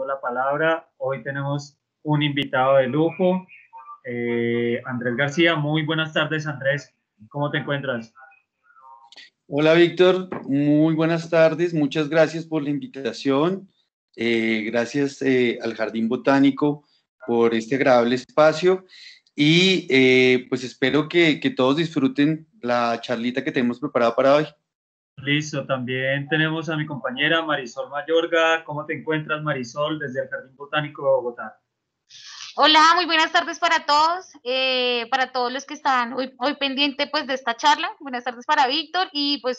la palabra. Hoy tenemos un invitado de lujo, Andrés García. Muy buenas tardes, Andrés. ¿Cómo te encuentras? Hola, Víctor. Muy buenas tardes. Muchas gracias por la invitación. Gracias al Jardín Botánico por este agradable espacio y pues espero que todos disfruten la charlita que tenemos preparada para hoy. Listo, también tenemos a mi compañera Marisol Mayorga. ¿Cómo te encuentras, Marisol, desde el Jardín Botánico de Bogotá? Hola, muy buenas tardes para todos los que están hoy pendiente pues de esta charla. Buenas tardes para Víctor y pues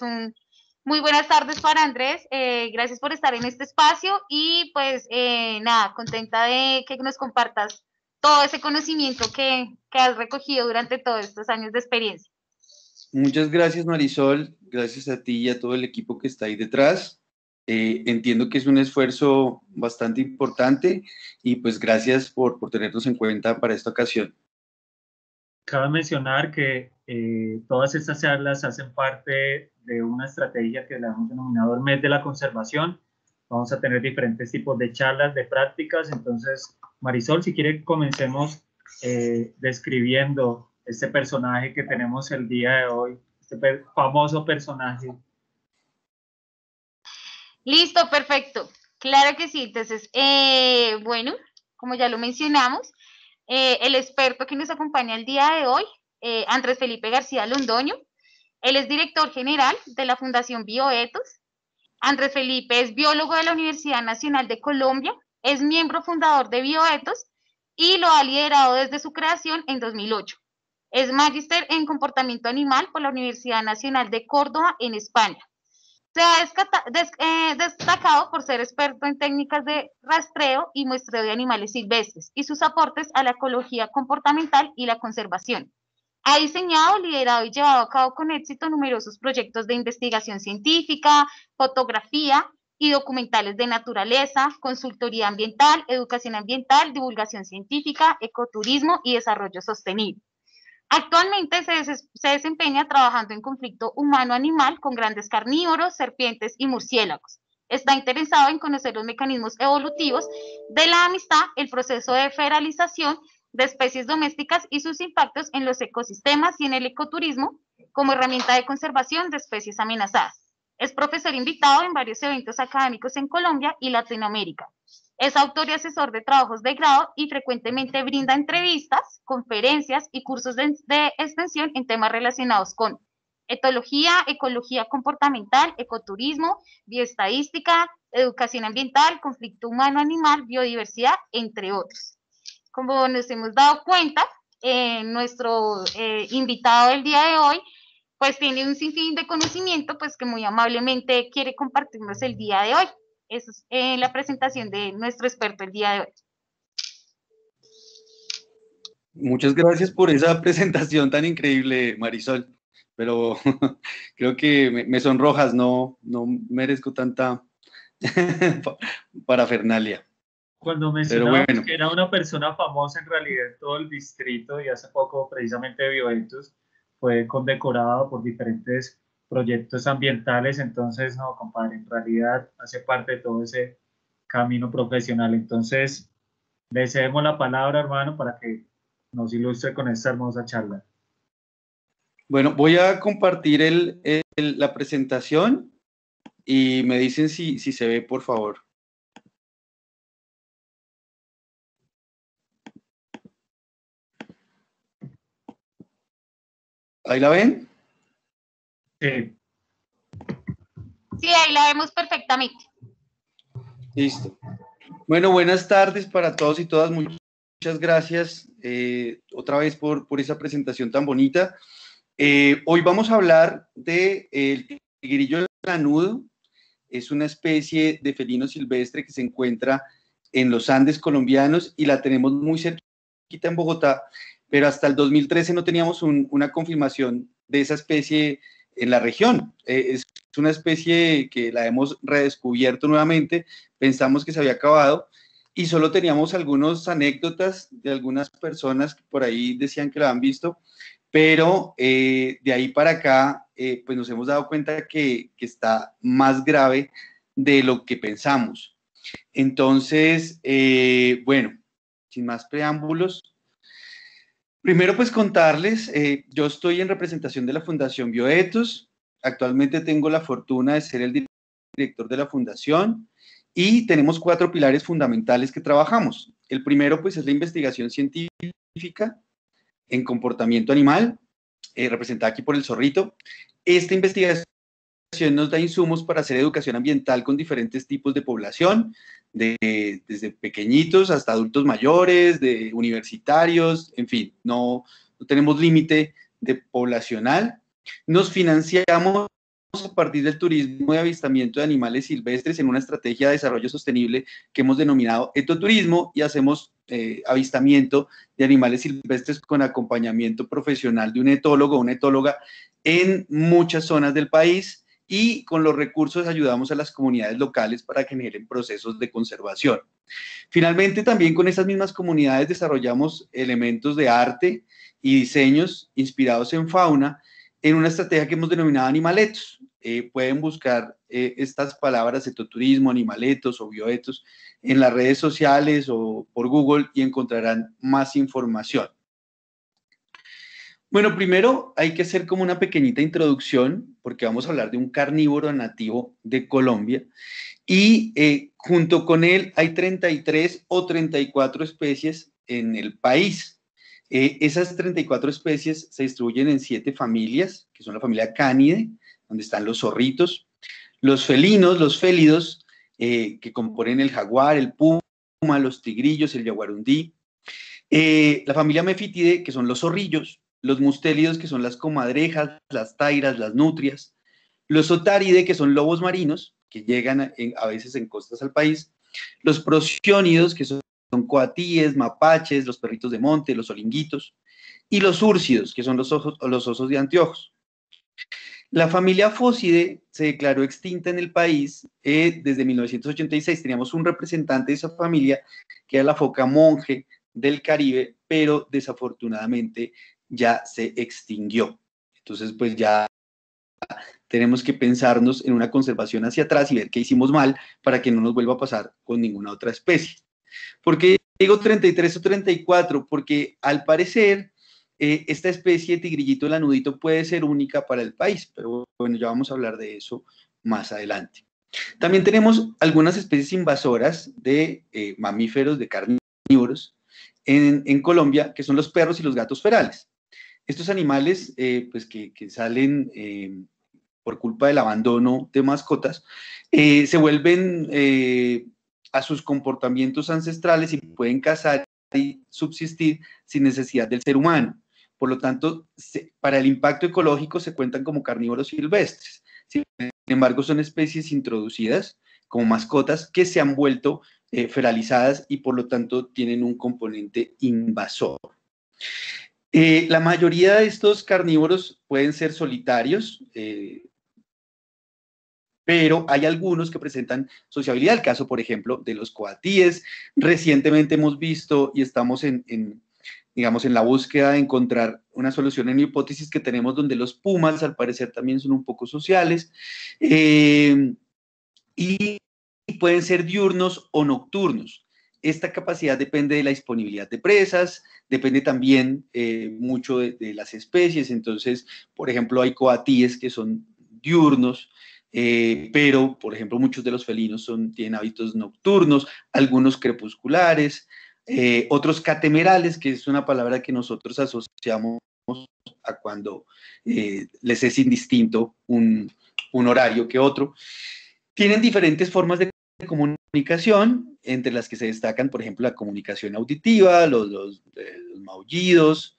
muy buenas tardes para Andrés. Gracias por estar en este espacio y pues nada, contenta de que nos compartas todo ese conocimiento que has recogido durante todos estos años de experiencia. Muchas gracias, Marisol. Gracias a ti y a todo el equipo que está ahí detrás. Entiendo que es un esfuerzo bastante importante y pues gracias por tenernos en cuenta para esta ocasión. Cabe mencionar que todas estas charlas hacen parte de una estrategia que la hemos denominado el mes de la conservación. Vamos a tener diferentes tipos de charlas, de prácticas. Entonces, Marisol, si quiere, comencemos describiendo este personaje que tenemos el día de hoy, este famoso personaje. Listo, perfecto. Claro que sí. Entonces, bueno, como ya lo mencionamos, el experto que nos acompaña el día de hoy, Andrés Felipe García Londoño. Él es director general de la Fundación Bioetos. Andrés Felipe es biólogo de la Universidad Nacional de Colombia, es miembro fundador de Bioetos y lo ha liderado desde su creación en 2008. Es magíster en comportamiento animal por la Universidad Nacional de Córdoba en España. Se ha destacado por ser experto en técnicas de rastreo y muestreo de animales silvestres y sus aportes a la ecología comportamental y la conservación. Ha diseñado, liderado y llevado a cabo con éxito numerosos proyectos de investigación científica, fotografía y documentales de naturaleza, consultoría ambiental, educación ambiental, divulgación científica, ecoturismo y desarrollo sostenible. Actualmente se desempeña trabajando en conflicto humano-animal con grandes carnívoros, serpientes y murciélagos. Está interesado en conocer los mecanismos evolutivos de la amistad, el proceso de feralización de especies domésticas y sus impactos en los ecosistemas y en el ecoturismo como herramienta de conservación de especies amenazadas. Es profesor invitado en varios eventos académicos en Colombia y Latinoamérica. Es autor y asesor de trabajos de grado y frecuentemente brinda entrevistas, conferencias y cursos de extensión en temas relacionados con etología, ecología comportamental, ecoturismo, bioestadística, educación ambiental, conflicto humano-animal, biodiversidad, entre otros. Como nos hemos dado cuenta, nuestro invitado del día de hoy pues tiene un sinfín de conocimiento pues que muy amablemente quiere compartirnos el día de hoy. Esa es la presentación de nuestro experto el día de hoy. Muchas gracias por esa presentación tan increíble, Marisol, pero creo que me sonrojas, no merezco tanta parafernalia. Cuando mencionabas que era una persona famosa en realidad en todo el distrito y hace poco precisamente Bioetos fue condecorado por diferentes proyectos ambientales, entonces no, compadre, en realidad hace parte de todo ese camino profesional. Entonces, le cedemos la palabra, hermano, para que nos ilustre con esta hermosa charla. Bueno, voy a compartir la presentación y me dicen si se ve, por favor. ¿Ahí la ven? Sí. Sí, ahí la vemos perfectamente. Listo. Bueno, buenas tardes para todos y todas. Muchas gracias otra vez por esa presentación tan bonita. Hoy vamos a hablar del tigrillo lanudo. Es una especie de felino silvestre que se encuentra en los Andes colombianos y la tenemos muy cerquita en Bogotá, pero hasta el 2013 no teníamos una confirmación de esa especie en la región. Es una especie que la hemos redescubierto nuevamente, pensamos que se había acabado y solo teníamos algunas anécdotas de algunas personas que por ahí decían que la han visto, pero de ahí para acá pues nos hemos dado cuenta que está más grave de lo que pensamos. Entonces, bueno, sin más preámbulos, primero pues contarles, yo estoy en representación de la Fundación Bioethos. Actualmente tengo la fortuna de ser el director de la fundación y tenemos 4 pilares fundamentales que trabajamos. El primero pues es la investigación científica en comportamiento animal, representada aquí por el zorrito. Esta investigación nos da insumos para hacer educación ambiental con diferentes tipos de población, desde pequeñitos hasta adultos mayores, de universitarios, en fin, no tenemos límite de poblacional. Nos financiamos a partir del turismo de avistamiento de animales silvestres en una estrategia de desarrollo sostenible que hemos denominado etoturismo, y hacemos avistamiento de animales silvestres con acompañamiento profesional de un etólogo o una etóloga en muchas zonas del país, y con los recursos ayudamos a las comunidades locales para que generen procesos de conservación. Finalmente, también con estas mismas comunidades desarrollamos elementos de arte y diseños inspirados en fauna en una estrategia que hemos denominado Animaletos. Pueden buscar estas palabras, etoturismo, animaletos o bioetos, en las redes sociales o por Google y encontrarán más información. Bueno, primero hay que hacer como una pequeñita introducción, porque vamos a hablar de un carnívoro nativo de Colombia, y junto con él hay 33 o 34 especies en el país. Esas 34 especies se distribuyen en 7 familias, que son la familia Cánidae, donde están los zorritos, los felinos, los félidos, que componen el jaguar, el puma, los tigrillos, el yaguarundí, la familia Mefitidae, que son los zorrillos, los mustélidos, que son las comadrejas, las tairas, las nutrias, los otáridae, que son lobos marinos, que llegan a veces en costas al país, los prosiónidos, que son coatíes, mapaches, los perritos de monte, los olinguitos, y los úrsidos, que son los osos de anteojos. La familia Fócidae se declaró extinta en el país desde 1986. Teníamos un representante de esa familia, que era la foca monje del Caribe, pero desafortunadamente ya se extinguió. Entonces, pues ya tenemos que pensarnos en una conservación hacia atrás y ver qué hicimos mal para que no nos vuelva a pasar con ninguna otra especie. ¿Por qué digo 33 o 34? Porque al parecer esta especie de tigrillito lanudito puede ser única para el país, pero bueno, ya vamos a hablar de eso más adelante. También tenemos algunas especies invasoras de mamíferos, de carnívoros en Colombia, que son los perros y los gatos ferales. Estos animales, pues que salen por culpa del abandono de mascotas, se vuelven a sus comportamientos ancestrales y pueden cazar y subsistir sin necesidad del ser humano. Por lo tanto, para el impacto ecológico se cuentan como carnívoros silvestres. Sin embargo, son especies introducidas como mascotas que se han vuelto feralizadas y por lo tanto tienen un componente invasor. La mayoría de estos carnívoros pueden ser solitarios, pero hay algunos que presentan sociabilidad. El caso, por ejemplo, de los coatíes. Recientemente hemos visto y estamos digamos, en la búsqueda de encontrar una solución en hipótesis que tenemos, donde los pumas, al parecer, también son un poco sociales. Y pueden ser diurnos o nocturnos. Esta capacidad depende de la disponibilidad de presas, depende también mucho de las especies. Entonces, por ejemplo, hay coatíes que son diurnos, pero, por ejemplo, muchos de los felinos tienen hábitos nocturnos, algunos crepusculares, otros catemerales, que es una palabra que nosotros asociamos a cuando les es indistinto un horario que otro. Tienen diferentes formas de comunicación, entre las que se destacan, por ejemplo, la comunicación auditiva, los maullidos,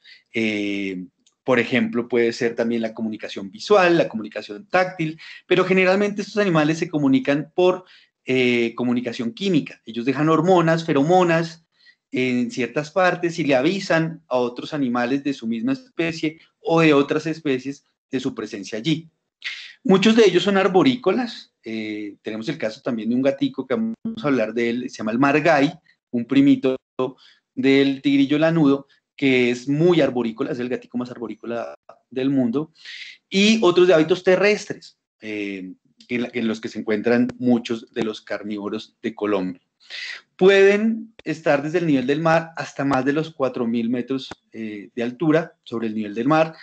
por ejemplo, puede ser también la comunicación visual, la comunicación táctil, pero generalmente estos animales se comunican por comunicación química. Ellos dejan hormonas, feromonas en ciertas partes y le avisan a otros animales de su misma especie o de otras especies de su presencia allí. Muchos de ellos son arborícolas. Tenemos el caso también de un gatico que vamos a hablar de él, se llama el margay, un primito del tigrillo lanudo, que es muy arborícola, es el gatico más arborícola del mundo, y otros de hábitos terrestres. en los que se encuentran muchos de los carnívoros de Colombia. Pueden estar desde el nivel del mar hasta más de los 4.000 metros de altura sobre el nivel del mar.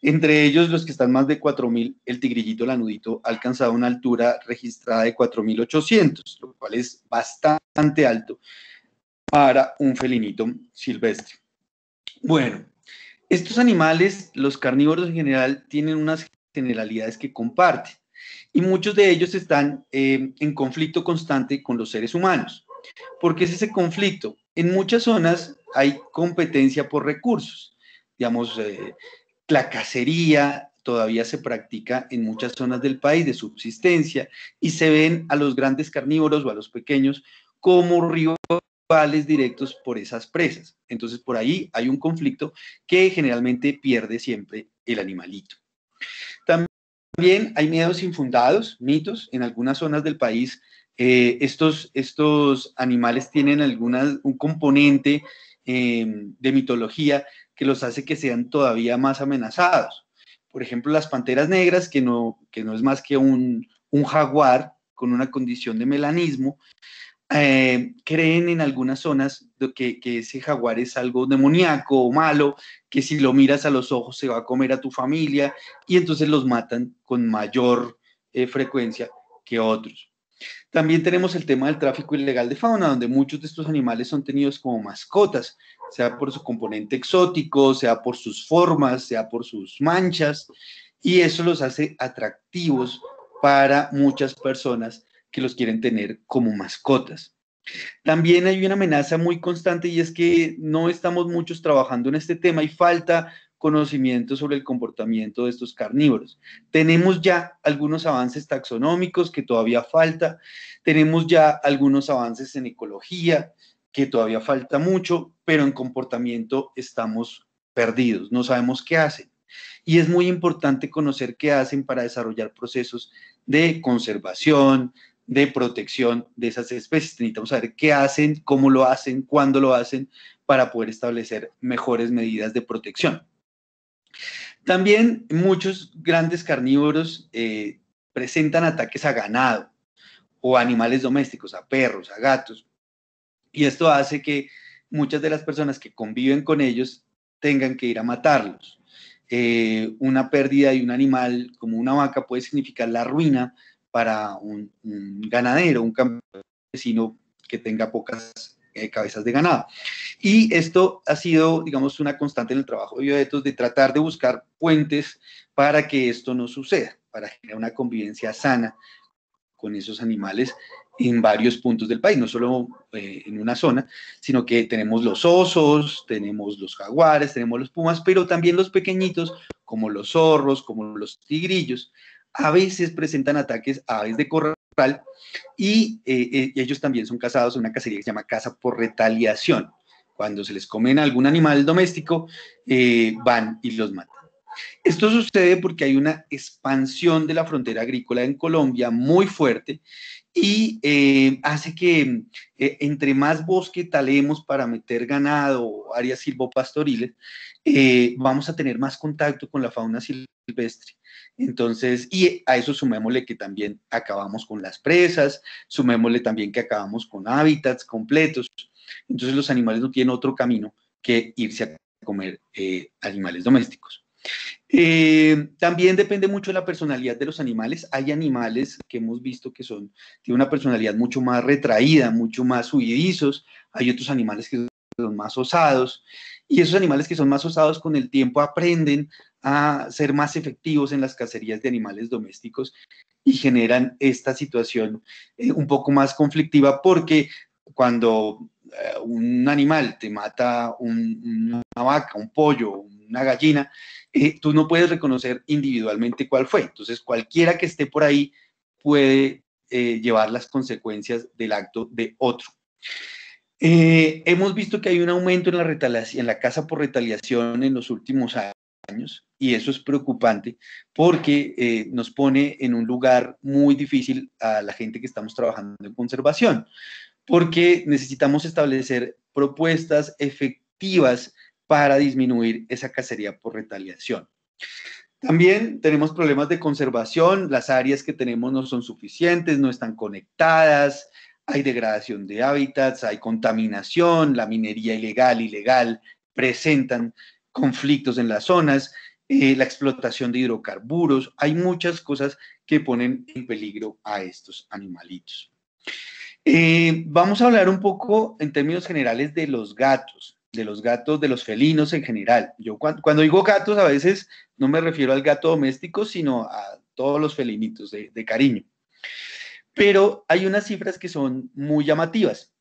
Entre ellos, los que están más de 4.000, el tigrillito lanudito ha alcanzado una altura registrada de 4.800, lo cual es bastante alto para un felinito silvestre. Bueno, estos animales, los carnívoros en general, tienen unas generalidades que comparten y muchos de ellos están en conflicto constante con los seres humanos. ¿Por qué es ese conflicto? En muchas zonas hay competencia por recursos, digamos, la cacería todavía se practica en muchas zonas del país de subsistencia y se ven a los grandes carnívoros o a los pequeños como rivales directos por esas presas. Entonces, por ahí hay un conflicto que generalmente pierde siempre el animalito. También hay miedos infundados, mitos. En algunas zonas del país, estos animales tienen un componente de mitología que los hace que sean todavía más amenazados. Por ejemplo, las panteras negras, que no es más que un jaguar con una condición de melanismo, creen en algunas zonas que ese jaguar es algo demoníaco o malo, que si lo miras a los ojos se va a comer a tu familia, y entonces los matan con mayor frecuencia que otros. También tenemos el tema del tráfico ilegal de fauna, donde muchos de estos animales son tenidos como mascotas, sea por su componente exótico, sea por sus formas, sea por sus manchas, y eso los hace atractivos para muchas personas que los quieren tener como mascotas. También hay una amenaza muy constante y es que no estamos muchos trabajando en este tema y falta conocimiento sobre el comportamiento de estos carnívoros. Tenemos ya algunos avances taxonómicos que todavía falta, tenemos ya algunos avances en ecología que todavía falta mucho, pero en comportamiento estamos perdidos, no sabemos qué hacen. Y es muy importante conocer qué hacen para desarrollar procesos de conservación, de protección de esas especies. Necesitamos saber qué hacen, cómo lo hacen, cuándo lo hacen, para poder establecer mejores medidas de protección. También muchos grandes carnívoros presentan ataques a ganado o animales domésticos, a perros, a gatos, y esto hace que muchas de las personas que conviven con ellos tengan que ir a matarlos. Una pérdida de un animal como una vaca puede significar la ruina para un ganadero, un campesino que tenga pocas cabezas de ganado. Y esto ha sido, digamos, una constante en el trabajo de bioetos, de tratar de buscar puentes para que esto no suceda, para generar una convivencia sana con esos animales en varios puntos del país, no solo en una zona, sino que tenemos los osos, tenemos los jaguares, tenemos los pumas, pero también los pequeñitos, como los zorros, como los tigrillos, a veces presentan ataques a aves de corral y ellos también son cazados en una cacería que se llama caza por retaliación. Cuando se les comen algún animal doméstico, van y los matan. Esto sucede porque hay una expansión de la frontera agrícola en Colombia muy fuerte y hace que entre más bosque talemos para meter ganado o áreas silvopastoriles, vamos a tener más contacto con la fauna silvestre. Entonces, y a eso sumémosle que también acabamos con las presas, sumémosle también que acabamos con hábitats completos. Entonces los animales no tienen otro camino que irse a comer animales domésticos. También depende mucho de la personalidad de los animales. Hay animales que hemos visto que tienen una personalidad mucho más retraída, mucho más huidizos. Hay otros animales que son más osados. Y esos animales que son más osados con el tiempo aprenden a ser más efectivos en las cacerías de animales domésticos y generan esta situación un poco más conflictiva, porque cuando un animal te mata una vaca, un pollo, una gallina, tú no puedes reconocer individualmente cuál fue. Entonces, cualquiera que esté por ahí puede llevar las consecuencias del acto de otro. Hemos visto que hay un aumento en la caza por retaliación en los últimos años, y eso es preocupante porque nos pone en un lugar muy difícil a la gente que estamos trabajando en conservación, porque necesitamos establecer propuestas efectivas para disminuir esa cacería por retaliación. También tenemos problemas de conservación, las áreas que tenemos no son suficientes, no están conectadas, hay degradación de hábitats, hay contaminación, la minería ilegal presentan conflictos en las zonas, la explotación de hidrocarburos, hay muchas cosas que ponen en peligro a estos animalitos. Vamos a hablar un poco en términos generales de los gatos, de los felinos en general. Yo cuando digo gatos a veces no me refiero al gato doméstico, sino a todos los felinitos de cariño. Pero hay unas cifras que son muy llamativas.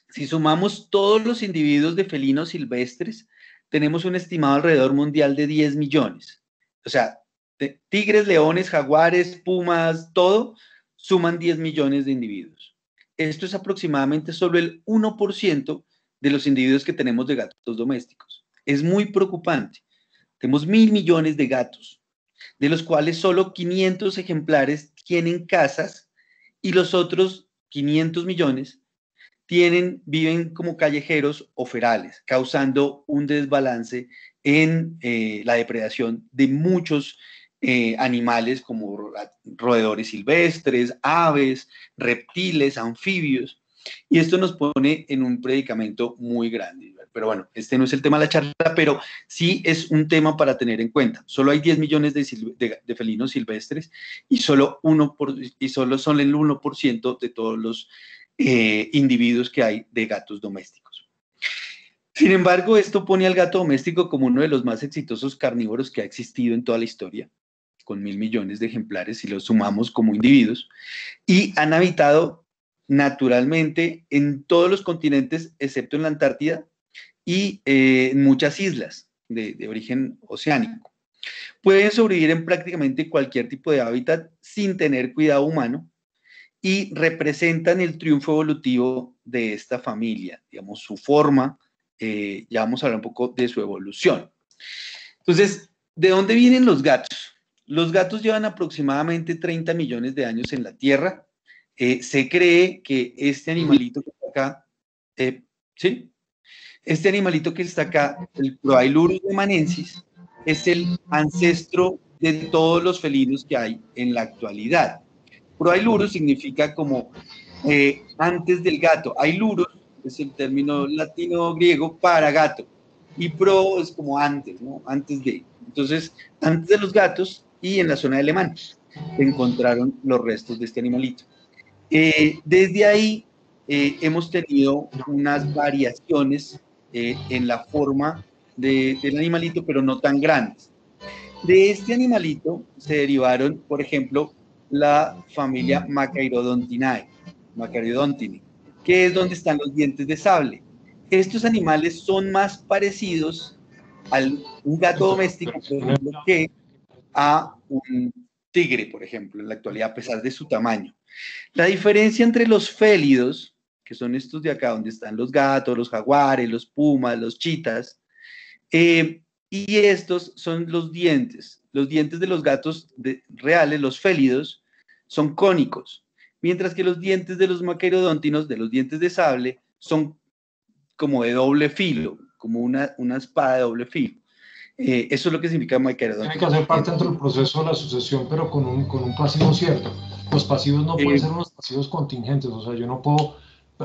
Si sumamos todos los individuos de felinos silvestres, tenemos un estimado alrededor mundial de 10 millones. O sea, tigres, leones, jaguares, pumas, todo, suman 10 millones de individuos. Esto es aproximadamente solo el 1% de los individuos que tenemos de gatos domésticos. Es muy preocupante. Tenemos 1.000 millones de gatos, de los cuales solo 500 ejemplares tienen casas y los otros 500 millones viven como callejeros o ferales, causando un desbalance en la depredación de muchos animales como roedores silvestres, aves, reptiles, anfibios, y esto nos pone en un predicamento muy grande. Pero bueno, este no es el tema de la charla, pero sí es un tema para tener en cuenta. Solo hay 10 millones de felinos silvestres y solo son el 1% de todos los individuos que hay de gatos domésticos. Sin embargo, esto pone al gato doméstico como uno de los más exitosos carnívoros que ha existido en toda la historia, con 1.000 millones de ejemplares si los sumamos como individuos, y han habitado naturalmente en todos los continentes excepto en la Antártida y en muchas islas de origen oceánico. Pueden sobrevivir en prácticamente cualquier tipo de hábitat sin tener cuidado humano y representan el triunfo evolutivo de esta familia, digamos, su forma, ya vamos a hablar un poco de su evolución. Entonces, ¿de dónde vienen los gatos? Los gatos llevan aproximadamente 30 millones de años en la Tierra. Se cree que este animalito que está acá, ¿sí? Este animalito que está acá, el Proailurus lemanensis, es el ancestro de todos los felinos que hay en la actualidad. Proailurus significa como antes del gato. Ailurus es el término latino griego para gato. Y pro es como antes, ¿no? Antes de. Entonces, antes de los gatos y en la zona de Alemania se encontraron los restos de este animalito. Desde ahí hemos tenido unas variaciones en la forma del animalito, pero no tan grandes. De este animalito se derivaron, por ejemplo, la familia Machaerodontidae, que es donde están los dientes de sable. Estos animales son más parecidos a un gato doméstico, por ejemplo, que a un tigre, por ejemplo, en la actualidad, a pesar de su tamaño. La diferencia entre los félidos, que son estos de acá, donde están los gatos, los jaguares, los pumas, los chitas, y estos son los dientes. Los dientes de los gatos reales, los félidos, son cónicos, mientras que los dientes de los maquerodóntinos, de los dientes de sable, son como de doble filo, como una espada de doble filo. Eso es lo que significa maquerodóntino. Tiene que hacer parte dentro del proceso de la sucesión, pero con un pasivo cierto. Los pasivos no pueden ser unos pasivos contingentes, o sea, yo no puedo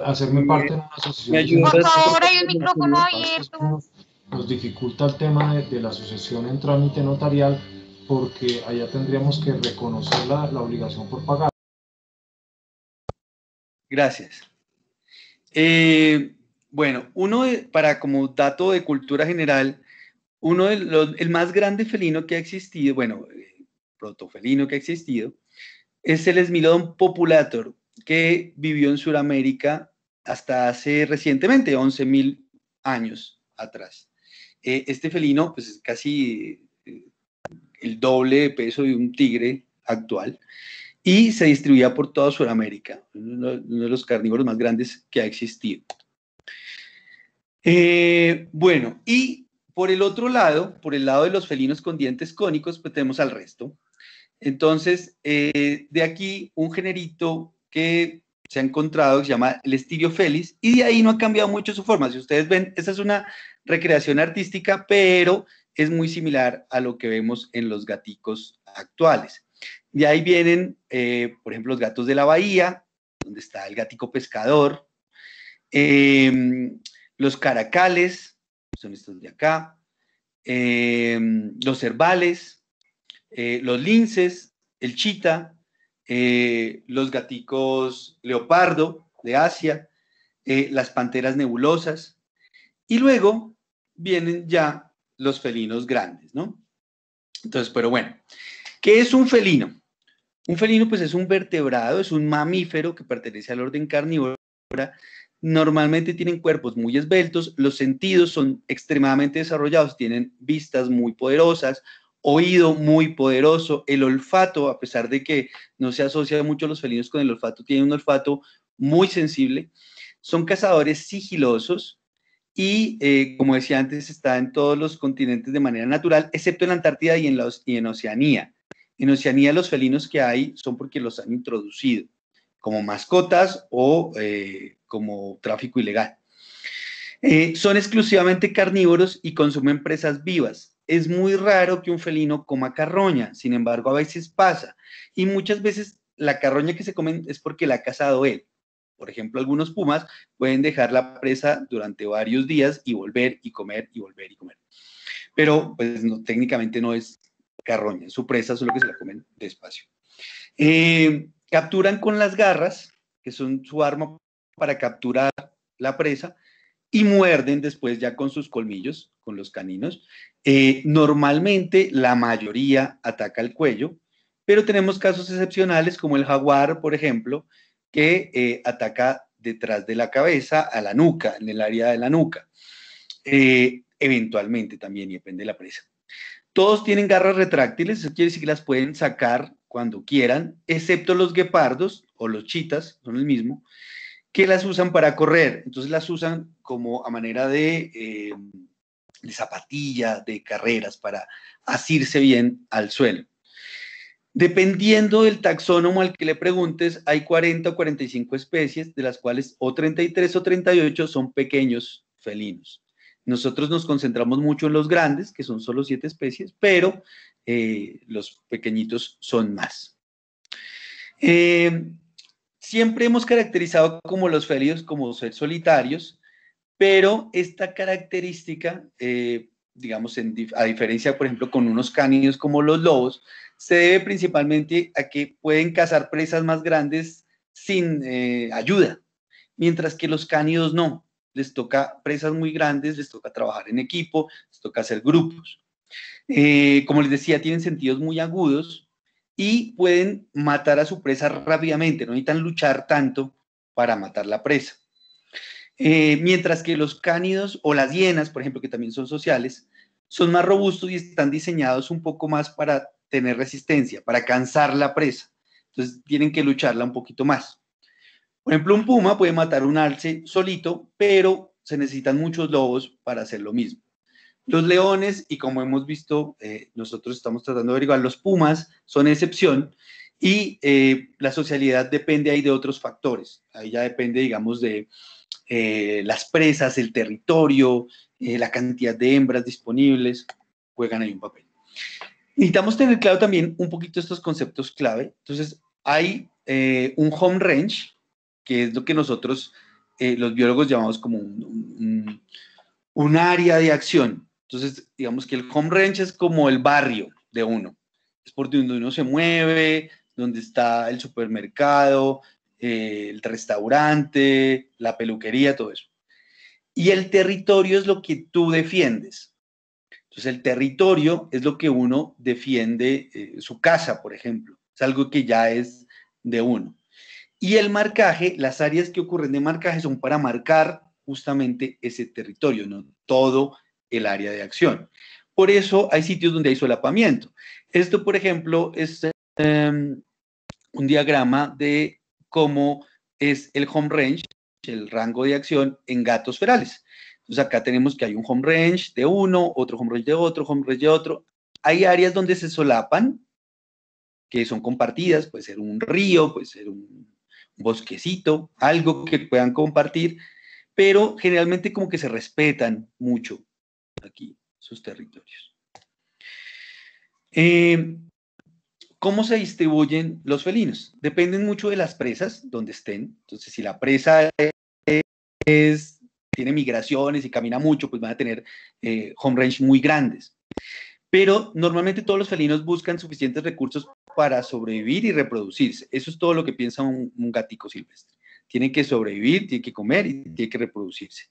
hacerme parte en una sucesión. Por favor, hay un micrófono abierto. Nos dificulta el tema de la sucesión en trámite notarial, porque allá tendríamos que reconocer la obligación por pagar. Gracias. Bueno, para como dato de cultura general, el más grande felino que ha existido, bueno, protofelino que ha existido, es el Smilodon populator, que vivió en Sudamérica hasta hace recientemente, 11.000 años atrás. Este felino pues, es casi el doble de peso de un tigre actual y se distribuía por toda Sudamérica, uno de los carnívoros más grandes que ha existido. Bueno, y por el otro lado, por el lado de los felinos con dientes cónicos, pues tenemos al resto. Entonces, de aquí un generito que se ha encontrado que se llama el Styriofelis, y de ahí no ha cambiado mucho su forma. Si ustedes ven, esta es una recreación artística, pero es muy similar a lo que vemos en los gaticos actuales. De ahí vienen, por ejemplo, los gatos de la bahía, donde está el gatico pescador, los caracales, son estos de acá, los cervales, los linces, el chita, los gaticos leopardo de Asia, las panteras nebulosas, y luego vienen ya los felinos grandes, ¿no? Entonces, pero bueno, ¿qué es un felino? Un felino, pues, es un vertebrado, es un mamífero que pertenece al orden carnívoro. Normalmente tienen cuerpos muy esbeltos, los sentidos son extremadamente desarrollados, tienen vistas muy poderosas, oído muy poderoso, el olfato, a pesar de que no se asocia mucho los felinos con el olfato, tienen un olfato muy sensible, son cazadores sigilosos y, como decía antes, está en todos los continentes de manera natural, excepto en la Antártida y en Oceanía. En Oceanía los felinos que hay son porque los han introducido como mascotas o como tráfico ilegal. Son exclusivamente carnívoros y consumen presas vivas. Es muy raro que un felino coma carroña, sin embargo, a veces pasa. Y muchas veces la carroña que se comen es porque la ha cazado él. Por ejemplo, algunos pumas pueden dejar la presa durante varios días y volver y comer y volver y comer. Pero pues no, técnicamente no es carroña, su presa, solo que se la comen despacio. Capturan con las garras, que son su arma para capturar la presa, y muerden después ya con sus colmillos, con los caninos. Normalmente la mayoría ataca el cuello, pero tenemos casos excepcionales como el jaguar, por ejemplo, que ataca detrás de la cabeza, a la nuca, en el área de la nuca. Eventualmente también, y depende de la presa. Todos tienen garras retráctiles, eso quiere decir que las pueden sacar cuando quieran, excepto los guepardos o los chitas, son el mismo, que las usan para correr. Entonces las usan como a manera de zapatilla, de carreras, para asirse bien al suelo. Dependiendo del taxónomo al que le preguntes, hay 40 o 45 especies, de las cuales o 33 o 38 son pequeños felinos. Nosotros nos concentramos mucho en los grandes, que son solo 7 especies, pero los pequeñitos son más. Siempre hemos caracterizado como los felinos como ser solitarios, pero esta característica, digamos, a diferencia, por ejemplo, con unos cánidos como los lobos, se debe principalmente a que pueden cazar presas más grandes sin ayuda, mientras que los cánidos no. Les toca presas muy grandes, les toca trabajar en equipo, les toca hacer grupos. Como les decía, tienen sentidos muy agudos y pueden matar a su presa rápidamente, no necesitan luchar tanto para matar la presa. Mientras que los cánidos o las hienas, por ejemplo, que también son sociales, son más robustos y están diseñados un poco más para tener resistencia, para cansar la presa. Entonces tienen que lucharla un poquito más. Por ejemplo, un puma puede matar un alce solito, pero se necesitan muchos lobos para hacer lo mismo. Los leones, y como hemos visto, nosotros estamos tratando de averiguar, los pumas son excepción y la socialidad depende ahí de otros factores. Ahí ya depende, digamos, de las presas, el territorio, la cantidad de hembras disponibles, juegan ahí un papel. Necesitamos tener claro también un poquito estos conceptos clave. Entonces, hay un home range, que es lo que nosotros, los biólogos, llamamos como un área de acción. Entonces, digamos que el home range es como el barrio de uno. Es por donde uno se mueve, donde está el supermercado, el restaurante, la peluquería, todo eso. Y el territorio es lo que tú defiendes. Entonces, el territorio es lo que uno defiende, su casa, por ejemplo. Es algo que ya es de uno. Y el marcaje, las áreas que ocurren de marcaje son para marcar justamente ese territorio, no todo el área de acción. Por eso hay sitios donde hay solapamiento. Esto, por ejemplo, es un diagrama de cómo es el home range, el rango de acción en gatos ferales. Entonces acá tenemos que hay un home range de uno, otro home range de otro, home range de otro. Hay áreas donde se solapan, que son compartidas, puede ser un río, puede ser un bosquecito, algo que puedan compartir, pero generalmente como que se respetan mucho aquí sus territorios. ¿Cómo se distribuyen los felinos? Dependen mucho de las presas donde estén. Entonces, si la presa tiene migraciones y camina mucho, pues van a tener home range muy grandes. Pero normalmente todos los felinos buscan suficientes recursos para sobrevivir y reproducirse. Eso es todo lo que piensa un gatico silvestre. Tiene que sobrevivir, tiene que comer y tiene que reproducirse.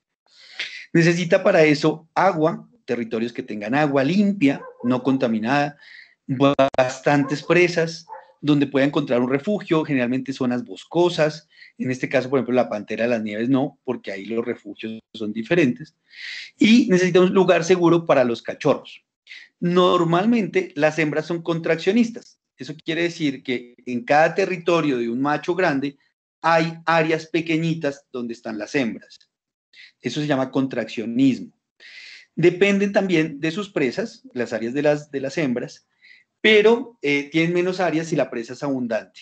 Necesita para eso agua, territorios que tengan agua limpia, no contaminada, bastantes presas, donde pueda encontrar un refugio, generalmente zonas boscosas. En este caso, por ejemplo, la Pantera de las Nieves no, porque ahí los refugios son diferentes. Y necesita un lugar seguro para los cachorros. Normalmente las hembras son contraccionistas. Eso quiere decir que en cada territorio de un macho grande hay áreas pequeñitas donde están las hembras. Eso se llama contraccionismo. Dependen también de sus presas, las áreas de las hembras, pero tienen menos áreas si la presa es abundante.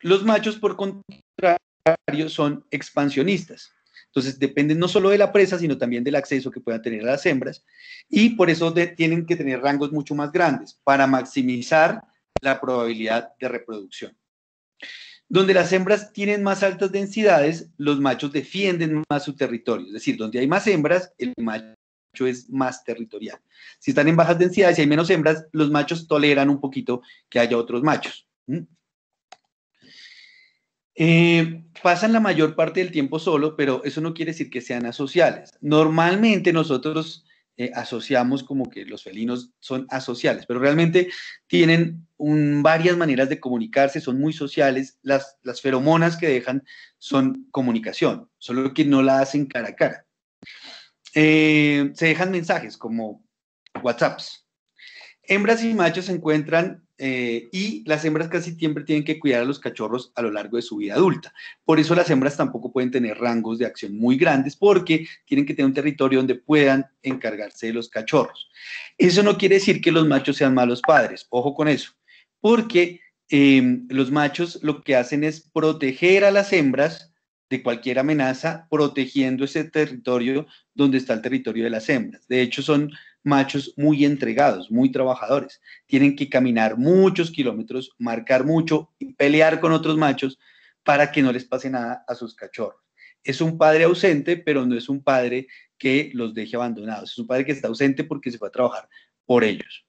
Los machos, por contrario, son expansionistas. Entonces, dependen no solo de la presa, sino también del acceso que puedan tener a las hembras, y por eso tienen que tener rangos mucho más grandes para maximizar la probabilidad de reproducción. Donde las hembras tienen más altas densidades, los machos defienden más su territorio. Es decir, donde hay más hembras, el macho es más territorial. Si están en bajas densidades y hay menos hembras, los machos toleran un poquito que haya otros machos. Pasan la mayor parte del tiempo solo, pero eso no quiere decir que sean asociales. Normalmente nosotros asociamos como que los felinos son asociales, pero realmente tienen varias maneras de comunicarse, son muy sociales. Las feromonas que dejan son comunicación, solo que no la hacen cara a cara. Se dejan mensajes como WhatsApps. Hembras y machos se encuentran y las hembras casi siempre tienen que cuidar a los cachorros a lo largo de su vida adulta. Por eso las hembras tampoco pueden tener rangos de acción muy grandes porque tienen que tener un territorio donde puedan encargarse de los cachorros. Eso no quiere decir que los machos sean malos padres, ojo con eso, porque los machos lo que hacen es proteger a las hembras de cualquier amenaza, protegiendo ese territorio donde está el territorio de las hembras. De hecho, son machos muy entregados, muy trabajadores. Tienen que caminar muchos kilómetros, marcar mucho y pelear con otros machos para que no les pase nada a sus cachorros. Es un padre ausente, pero no es un padre que los deje abandonados. Es un padre que está ausente porque se fue a trabajar por ellos.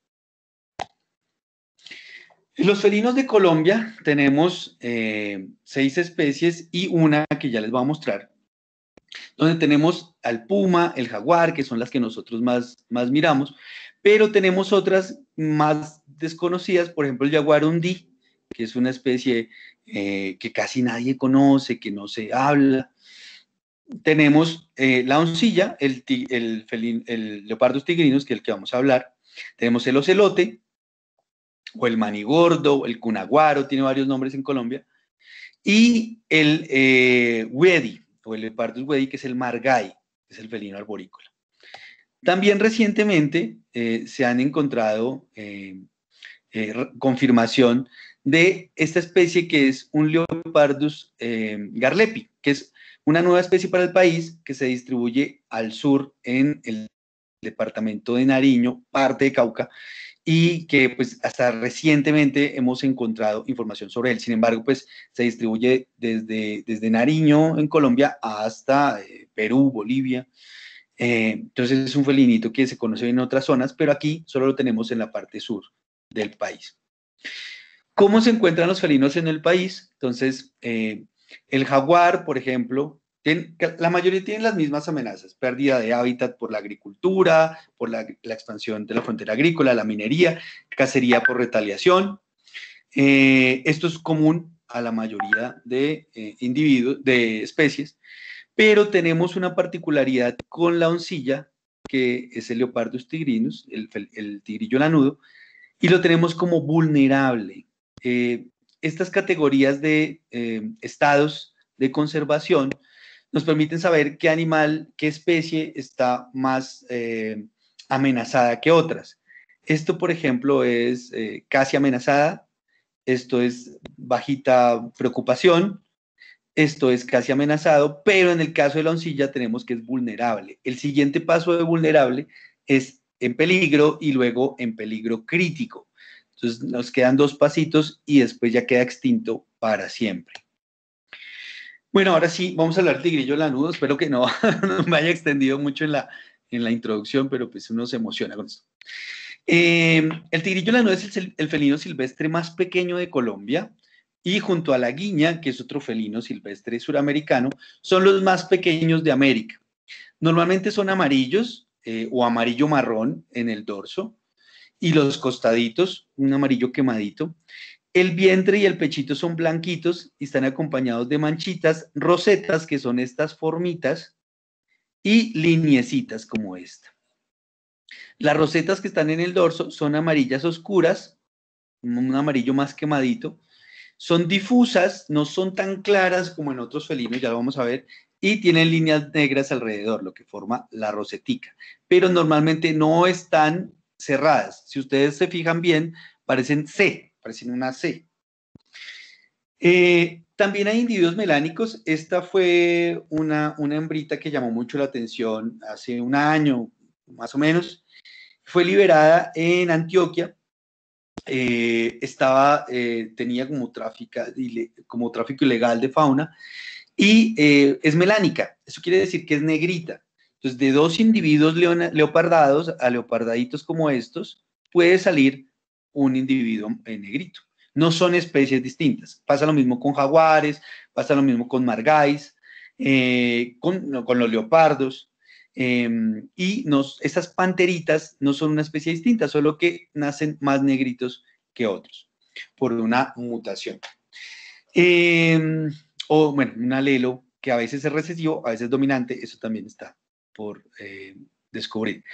En los felinos de Colombia tenemos 6 especies y una que ya les voy a mostrar, donde tenemos al puma, el jaguar, que son las que nosotros más miramos, pero tenemos otras más desconocidas, por ejemplo el jaguar hundí, que es una especie que casi nadie conoce, que no se habla. Tenemos la oncilla, el Leopardus tigrinus, que es el que vamos a hablar. Tenemos el ocelote, o el manigordo, el cunaguaro, tiene varios nombres en Colombia, y el wedi, o el Leopardus wedi, que es el margay, que es el felino arborícola. También recientemente se han encontrado confirmación de esta especie que es un Leopardus garlepi, que es una nueva especie para el país que se distribuye al sur en el departamento de Nariño, parte de Cauca, y que pues hasta recientemente hemos encontrado información sobre él. Sin embargo, pues se distribuye desde Nariño en Colombia hasta Perú, Bolivia. Entonces es un felinito que se conoce en otras zonas, pero aquí solo lo tenemos en la parte sur del país. ¿Cómo se encuentran los felinos en el país? Entonces, el jaguar, por ejemplo, la mayoría tienen las mismas amenazas: pérdida de hábitat por la agricultura, por la expansión de la frontera agrícola, la minería, cacería por retaliación. Esto es común a la mayoría de individuos, de especies, pero tenemos una particularidad con la oncilla, que es el Leopardus tigrinus, el tigrillo lanudo, y lo tenemos como vulnerable. Estas categorías de estados de conservación nos permiten saber qué animal, qué especie está más amenazada que otras. Esto, por ejemplo, es casi amenazada, esto es bajita preocupación, esto es casi amenazado, pero en el caso de la oncilla tenemos que es vulnerable. El siguiente paso de vulnerable es en peligro y luego en peligro crítico. Entonces nos quedan 2 pasitos y después ya queda extinto para siempre. Bueno, ahora sí, vamos a hablar de tigrillo lanudo. Espero que no, no me haya extendido mucho en la introducción, pero pues uno se emociona con esto. El tigrillo lanudo es el felino silvestre más pequeño de Colombia y junto a la guiña, que es otro felino silvestre suramericano, son los más pequeños de América. Normalmente son amarillos o amarillo marrón en el dorso y los costaditos, un amarillo quemadito. El vientre y el pechito son blanquitos y están acompañados de manchitas, rosetas, que son estas formitas, y lineecitas como esta. Las rosetas que están en el dorso son amarillas oscuras, un amarillo más quemadito. Son difusas, no son tan claras como en otros felinos, ya lo vamos a ver, y tienen líneas negras alrededor, lo que forma la rosetica. Pero normalmente no están cerradas. Si ustedes se fijan bien, parecen una C. También hay individuos melánicos. Esta fue una hembrita que llamó mucho la atención hace un año, más o menos. Fue liberada en Antioquia. Tenía como tráfico ilegal de fauna y es melánica. Eso quiere decir que es negrita. Entonces, de 2 individuos leopardados a leopardaditos como estos, puede salir un individuo negrito. No son especies distintas. Pasa lo mismo con jaguares, pasa lo mismo con margáis, con los leopardos. Esas panteritas no son una especie distinta, solo que nacen más negritos que otros por una mutación. Un alelo que a veces es recesivo, a veces dominante, eso también está por descubrir.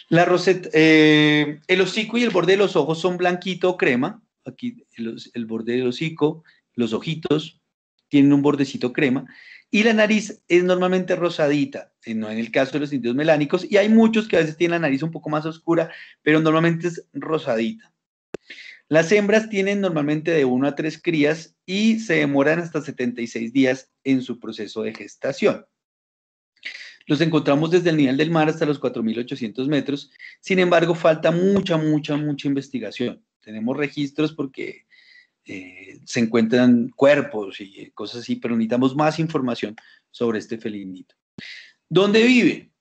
El hocico y el borde de los ojos son blanquito o crema. Aquí el borde del hocico, los ojitos tienen un bordecito crema. Y la nariz es normalmente rosadita, no en el caso de los indios melánicos, y hay muchos que a veces tienen la nariz un poco más oscura, pero normalmente es rosadita. Las hembras tienen normalmente de 1 a 3 crías y se demoran hasta 76 días en su proceso de gestación. Los encontramos desde el nivel del mar hasta los 4.800 metros, sin embargo falta mucha investigación. Tenemos registros porque se encuentran cuerpos y cosas así, pero necesitamos más información sobre este felinito. ¿Dónde vive?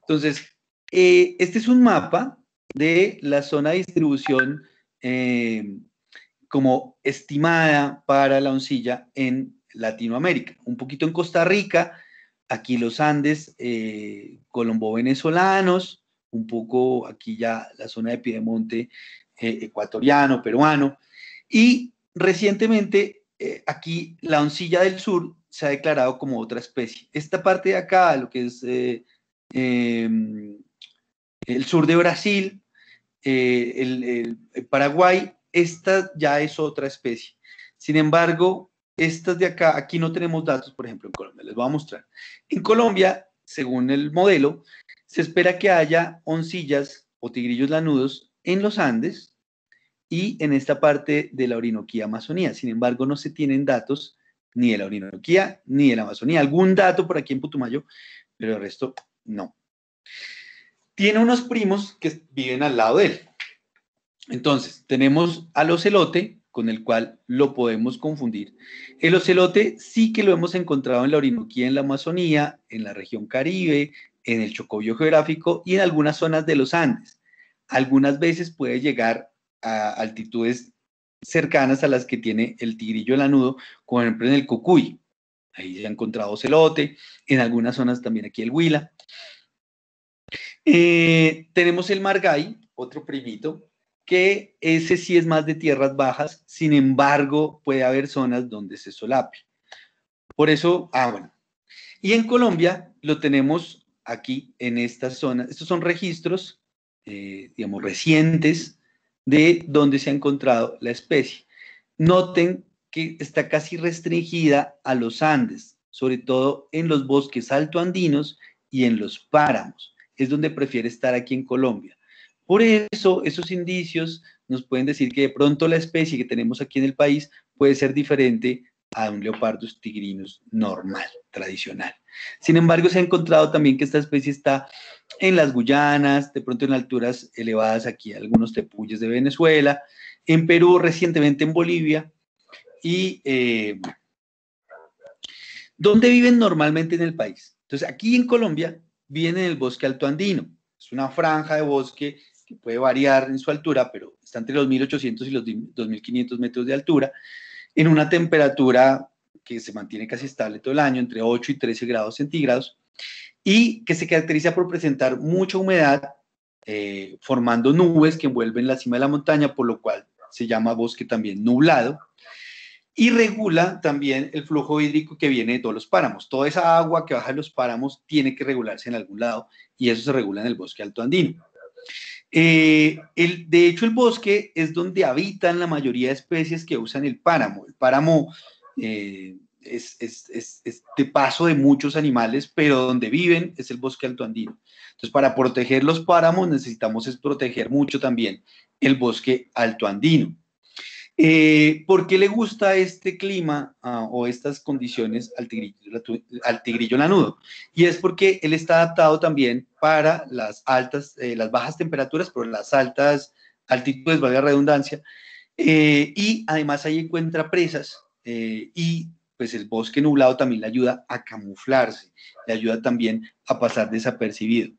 Entonces, este es un mapa de la zona de distribución como estimada para la oncilla en Latinoamérica. Un poquito en Costa Rica, aquí los Andes colombo-venezolanos, un poco aquí ya la zona de Piedemonte ecuatoriano, peruano, y recientemente aquí la oncilla del sur se ha declarado como otra especie. Esta parte de acá, lo que es el sur de Brasil, el Paraguay, esta ya es otra especie. Sin embargo, estas de acá, aquí no tenemos datos, por ejemplo, en Colombia, les voy a mostrar. En Colombia, según el modelo, se espera que haya oncillas o tigrillos lanudos en los Andes y en esta parte de la Orinoquía Amazonía. Sin embargo, no se tienen datos ni de la Orinoquía ni de la Amazonía. Algún dato por aquí en Putumayo, pero el resto no. Tiene unos primos que viven al lado de él. Entonces, tenemos al ocelote, con el cual lo podemos confundir. El ocelote sí que lo hemos encontrado en la Orinoquía, en la Amazonía, en la región Caribe, en el Chocó biogeográfico y en algunas zonas de los Andes. Algunas veces puede llegar a altitudes cercanas a las que tiene el tigrillo lanudo, como por ejemplo en el Cocuy. Ahí se ha encontrado ocelote, en algunas zonas también aquí el Huila. Tenemos el margay, otro primito, que ese sí es más de tierras bajas, sin embargo puede haber zonas donde se solape. Por eso, bueno. Y en Colombia lo tenemos aquí en esta zona. Estos son registros, digamos, recientes de donde se ha encontrado la especie. Noten que está casi restringida a los Andes, sobre todo en los bosques altoandinos y en los páramos. Es donde prefiere estar aquí en Colombia. Por eso, esos indicios nos pueden decir que de pronto la especie que tenemos aquí en el país puede ser diferente a un Leopardus tigrinus normal, tradicional. Sin embargo, se ha encontrado también que esta especie está en las Guyanas, de pronto en alturas elevadas aquí, algunos tepuyes de Venezuela, en Perú, recientemente en Bolivia, y ¿dónde viven normalmente en el país? Entonces, aquí en Colombia viven en el bosque alto andino. Es una franja de bosque que puede variar en su altura, pero está entre los 1.800 y los 2.500 metros de altura, en una temperatura que se mantiene casi estable todo el año, entre 8 y 13 grados centígrados, y que se caracteriza por presentar mucha humedad, formando nubes que envuelven la cima de la montaña, por lo cual se llama bosque también nublado, y regula también el flujo hídrico que viene de todos los páramos. Toda esa agua que baja de los páramos tiene que regularse en algún lado, y eso se regula en el bosque alto andino. De hecho, el bosque es donde habitan la mayoría de especies que usan el páramo. El páramo es de paso de muchos animales, pero donde viven es el bosque alto andino. Entonces, para proteger los páramos necesitamos proteger mucho también el bosque alto andino. ¿Por qué le gusta este clima o estas condiciones al tigrillo lanudo? Y es porque él está adaptado también para las bajas temperaturas, pero las altas altitudes, valga la redundancia, y además ahí encuentra presas, y pues el bosque nublado también le ayuda a camuflarse, le ayuda también a pasar desapercibido.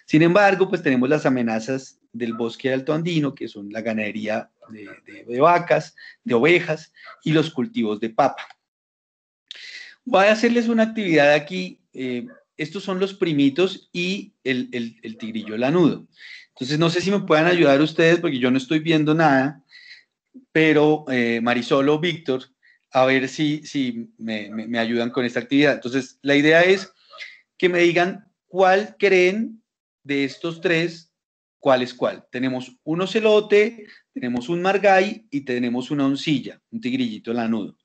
Sin embargo, pues tenemos las amenazas del bosque alto andino, que son la ganadería de vacas, de ovejas y los cultivos de papa. Voy a hacerles una actividad aquí. Estos son los primitos y el tigrillo lanudo. Entonces, no sé si me puedan ayudar ustedes, porque yo no estoy viendo nada, pero Marisol o Víctor, a ver si me ayudan con esta actividad. Entonces, la idea es que me digan cuál creen de estos tres, cuál es cuál. Tenemos un ocelote, tenemos un margay y tenemos una oncilla, un tigrillito lanudo.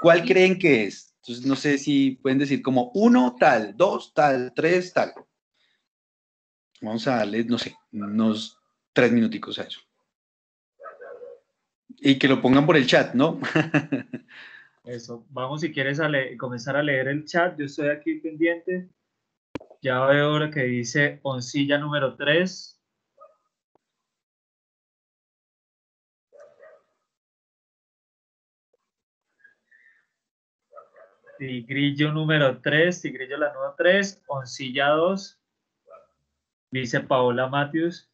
¿Cuál creen que es? Entonces, no sé si pueden decir como 1 tal, 2 tal, 3 tal. Vamos a darle, no sé, unos 3 minuticos a eso. Y que lo pongan por el chat, ¿no? Eso, vamos si quieres a comenzar a leer el chat, yo estoy aquí pendiente. Ya veo lo que dice oncilla número 3. Tigrillo número 3, tigrillo lanudo 3, oncilla 2, dice Paola Matthews.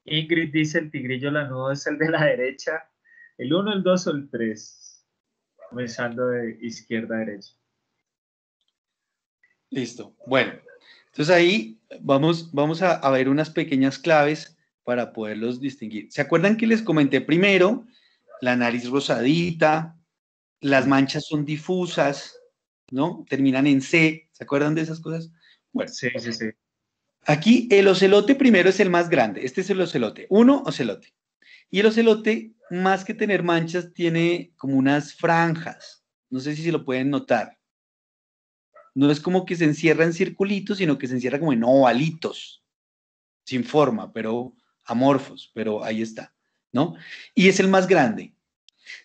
Ingrid dice el tigrillo lanudo es el de la derecha, el 1, el 2 o el 3, comenzando de izquierda a derecha. Listo, bueno, entonces ahí vamos a ver unas pequeñas claves para poderlos distinguir. ¿Se acuerdan que les comenté primero? La nariz rosadita, las manchas son difusas, ¿no? Terminan en C, ¿se acuerdan de esas cosas? Bueno, sí. Aquí el ocelote primero es el más grande, este es el ocelote, 1 ocelote. Y el ocelote, más que tener manchas, tiene como unas franjas, no sé si se lo pueden notar. No es como que se encierra en circulitos, sino que se encierra como en ovalitos, sin forma, pero amorfos, pero ahí está, ¿no? Y es el más grande.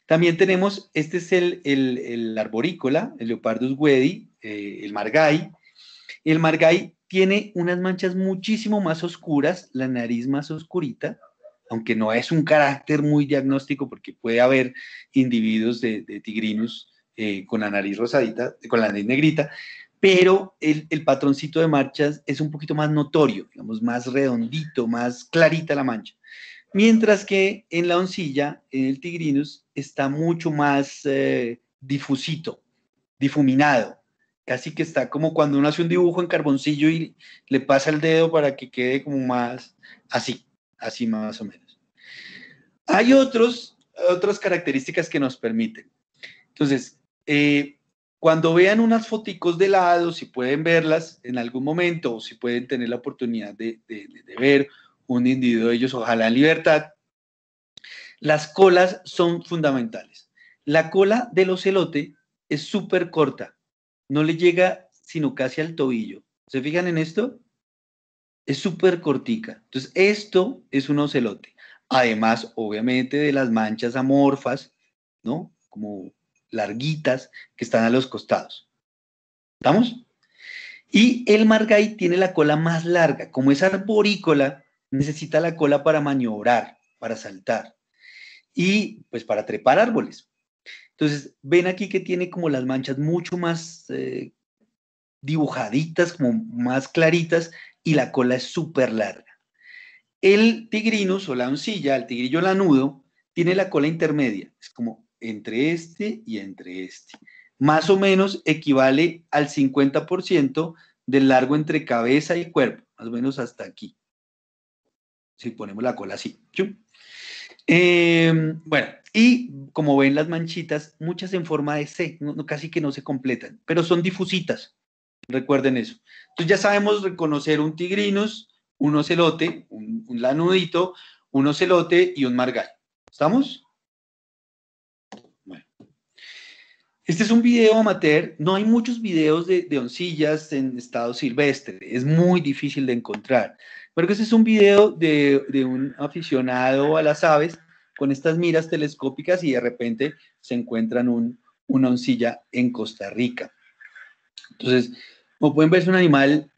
También tenemos, este es el arborícola, el Leopardus wedi, el margay. El margay tiene unas manchas muchísimo más oscuras, la nariz más oscurita, aunque no es un carácter muy diagnóstico porque puede haber individuos de tigrinus con la nariz rosadita, con la nariz negrita, pero el patroncito de manchas es un poquito más notorio, digamos, más redondito, más clarita la mancha. Mientras que en la oncilla, en el tigrinus, está mucho más difusito, difuminado. Casi que está como cuando uno hace un dibujo en carboncillo y le pasa el dedo para que quede como más así más o menos. Hay otras características que nos permiten. Entonces, cuando vean unas foticos de lado, si pueden verlas en algún momento o si pueden tener la oportunidad de ver un individuo de ellos, ojalá en libertad, las colas son fundamentales. La cola del ocelote es súper corta, no le llega sino casi al tobillo. ¿Se fijan en esto? Es súper cortica. Entonces, esto es un ocelote. Además, obviamente, de las manchas amorfas, ¿no? Como larguitas que están a los costados. ¿Estamos? Y el margay tiene la cola más larga. Como es arborícola, necesita la cola para maniobrar, para saltar y pues para trepar árboles. Entonces, ven aquí que tiene como las manchas mucho más dibujaditas, como más claritas, y la cola es súper larga. El tigrinus o la oncilla, el tigrillo lanudo, tiene la cola intermedia, es como entre este y entre este. Más o menos equivale al 50% del largo entre cabeza y cuerpo, más o menos hasta aquí. Si ponemos la cola así. Bueno, y como ven las manchitas, muchas en forma de C, casi que no se completan, pero son difusitas, recuerden eso. Entonces ya sabemos reconocer un tigrinus, un ocelote, un lanudito, un ocelote y un margay. ¿Estamos? Bueno. Este es un video amateur, no hay muchos videos de oncillas en estado silvestre, es muy difícil de encontrar. Pero este es un video de un aficionado a las aves con estas miras telescópicas y de repente se encuentran una oncilla en Costa Rica. Entonces, como pueden ver, es un animal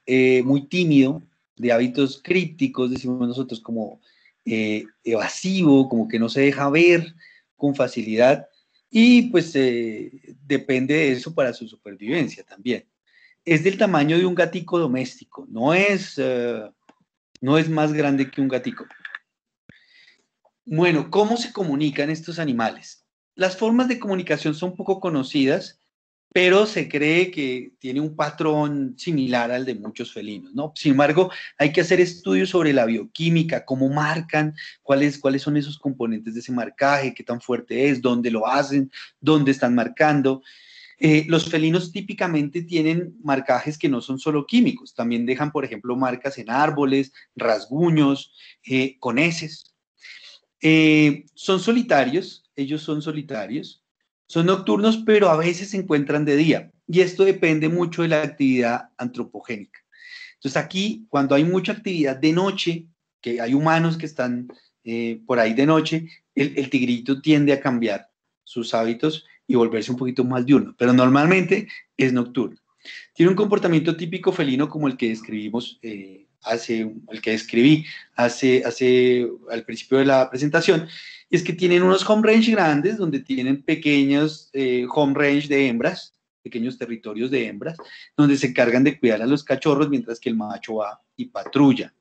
muy tímido, de hábitos crípticos, decimos nosotros, como evasivo, como que no se deja ver con facilidad, y pues depende de eso para su supervivencia también. Es del tamaño de un gatico doméstico, no es más grande que un gatico. Bueno, ¿cómo se comunican estos animales? Las formas de comunicación son poco conocidas, pero se cree que tiene un patrón similar al de muchos felinos, ¿no? Sin embargo, hay que hacer estudios sobre la bioquímica, cómo marcan, cuáles son esos componentes de ese marcaje, qué tan fuerte es, dónde lo hacen, dónde están marcando. Los felinos típicamente tienen marcajes que no son solo químicos, también dejan, por ejemplo, marcas en árboles, rasguños, con heces. Son solitarios, ellos son solitarios, son nocturnos, pero a veces se encuentran de día, y esto depende mucho de la actividad antropogénica. Entonces aquí, cuando hay mucha actividad de noche, que hay humanos que están por ahí de noche, el tigrito tiende a cambiar sus hábitos y volverse un poquito más diurno, pero normalmente es nocturno. Tiene un comportamiento típico felino como el que describimos el que describí al principio de la presentación, y es que tienen unos home range grandes donde tienen pequeños home range de hembras, pequeños territorios de hembras, donde se encargan de cuidar a los cachorros mientras que el macho va y patrulla.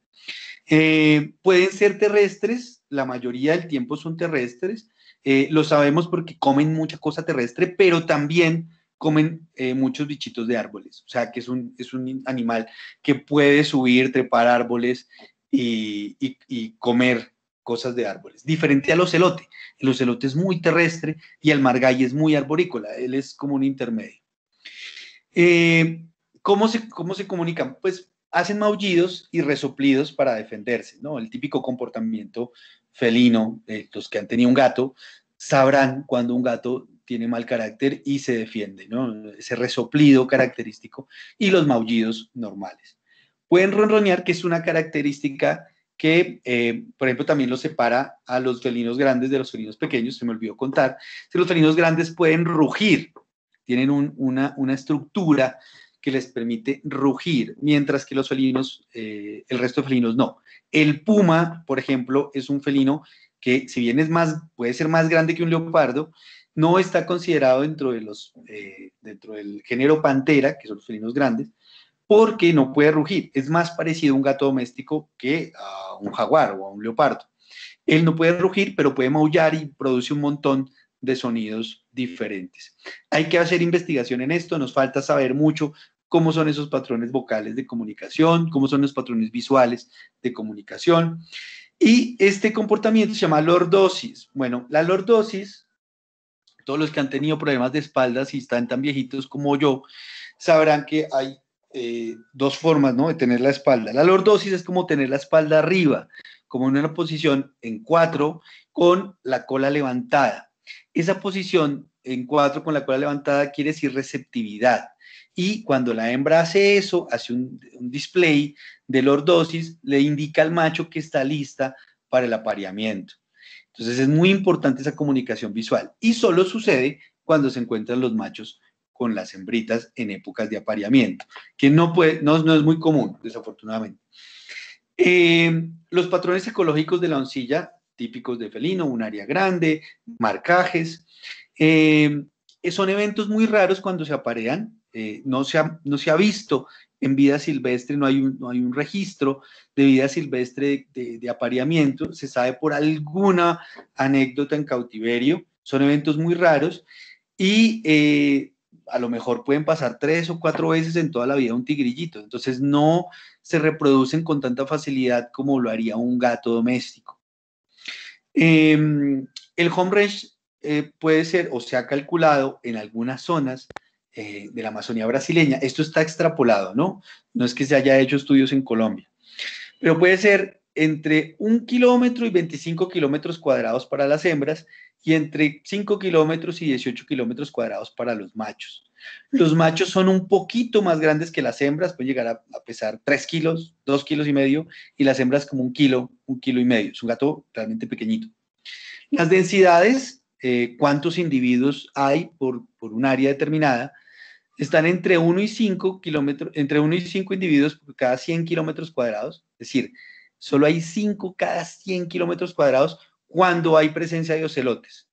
Pueden ser terrestres, la mayoría del tiempo son terrestres, lo sabemos porque comen mucha cosa terrestre, pero también comen muchos bichitos de árboles, o sea que es un animal que puede subir, trepar árboles y comer cosas de árboles, diferente al ocelote. El ocelote es muy terrestre y el margay es muy arborícola, él es como un intermedio. ¿Cómo se comunican? Pues hacen maullidos y resoplidos para defenderse, ¿no? El típico comportamiento felino, los que han tenido un gato, sabrán cuando un gato tiene mal carácter y se defiende, ¿no? Ese resoplido característico y los maullidos normales. Pueden ronronear, que es una característica que, por ejemplo, también los separa a los felinos grandes de los felinos pequeños, se me olvidó contar. Los felinos grandes pueden rugir, tienen una estructura que les permite rugir, mientras que los felinos, el resto de felinos no. El puma, por ejemplo, es un felino que, si bien puede ser más grande que un leopardo, no está considerado dentro del género pantera, que son los felinos grandes, porque no puede rugir. Es más parecido a un gato doméstico que a un jaguar o a un leopardo. Él no puede rugir, pero puede maullar y produce un montón de sonidos diferentes. Hay que hacer investigación en esto, nos falta saber mucho cómo son esos patrones vocales de comunicación, cómo son los patrones visuales de comunicación. Y este comportamiento se llama lordosis. Bueno, la lordosis, todos los que han tenido problemas de espaldas y están tan viejitos como yo, sabrán que hay dos formas, ¿no?, de tener la espalda. La lordosis es como tener la espalda arriba, como en una posición en 4 con la cola levantada. Esa posición en 4 con la cola levantada quiere decir receptividad. Y cuando la hembra hace eso, hace un display de lordosis, le indica al macho que está lista para el apareamiento. Entonces es muy importante esa comunicación visual y solo sucede cuando se encuentran los machos con las hembritas en épocas de apareamiento, que no es muy común, desafortunadamente. Los patrones ecológicos de la oncilla, típicos de felino, un área grande, marcajes, son eventos muy raros cuando se aparean, no se ha visto en vida silvestre, no hay un registro de vida silvestre de apareamiento, se sabe por alguna anécdota en cautiverio, son eventos muy raros y a lo mejor pueden pasar 3 o 4 veces en toda la vida un tigrillito, entonces no se reproducen con tanta facilidad como lo haría un gato doméstico. El home range puede ser o se ha calculado en algunas zonas de la Amazonía brasileña, esto está extrapolado, ¿no? No es que se haya hecho estudios en Colombia, pero puede ser entre 1 kilómetro y 25 kilómetros cuadrados para las hembras y entre 5 kilómetros y 18 kilómetros cuadrados para los machos. Los machos son un poquito más grandes que las hembras, pueden llegar a pesar 3 kilos, 2 kilos y medio, y las hembras como 1 kilo y medio. Es un gato realmente pequeñito. Las densidades, cuántos individuos hay por un área determinada, están entre 1 y 5 individuos por cada 100 kilómetros cuadrados, es decir, solo hay 5 cada 100 kilómetros cuadrados cuando hay presencia de ocelotes.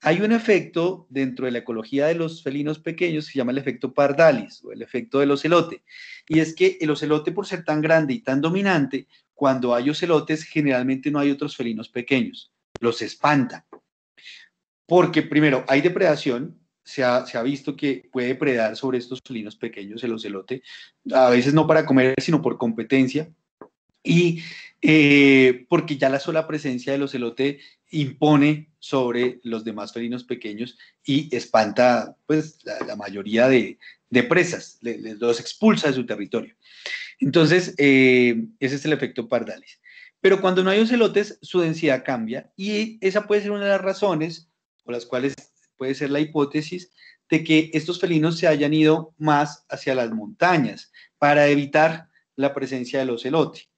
Hay un efecto dentro de la ecología de los felinos pequeños que se llama el efecto Pardalis o el efecto del ocelote, y es que el ocelote, por ser tan grande y tan dominante, cuando hay ocelotes generalmente no hay otros felinos pequeños, los espanta, porque primero hay depredación. Se ha visto que puede depredar sobre estos felinos pequeños el ocelote, a veces no para comer, sino por competencia, y porque ya la sola presencia del ocelote impone sobre los demás felinos pequeños y espanta pues la mayoría de presas, los expulsa de su territorio. Entonces, ese es el efecto Pardalis. Pero cuando no hay ocelotes, su densidad cambia y esa puede ser una de las razones por las cuales puede ser la hipótesis de que estos felinos se hayan ido más hacia las montañas para evitar la presencia del ocelote.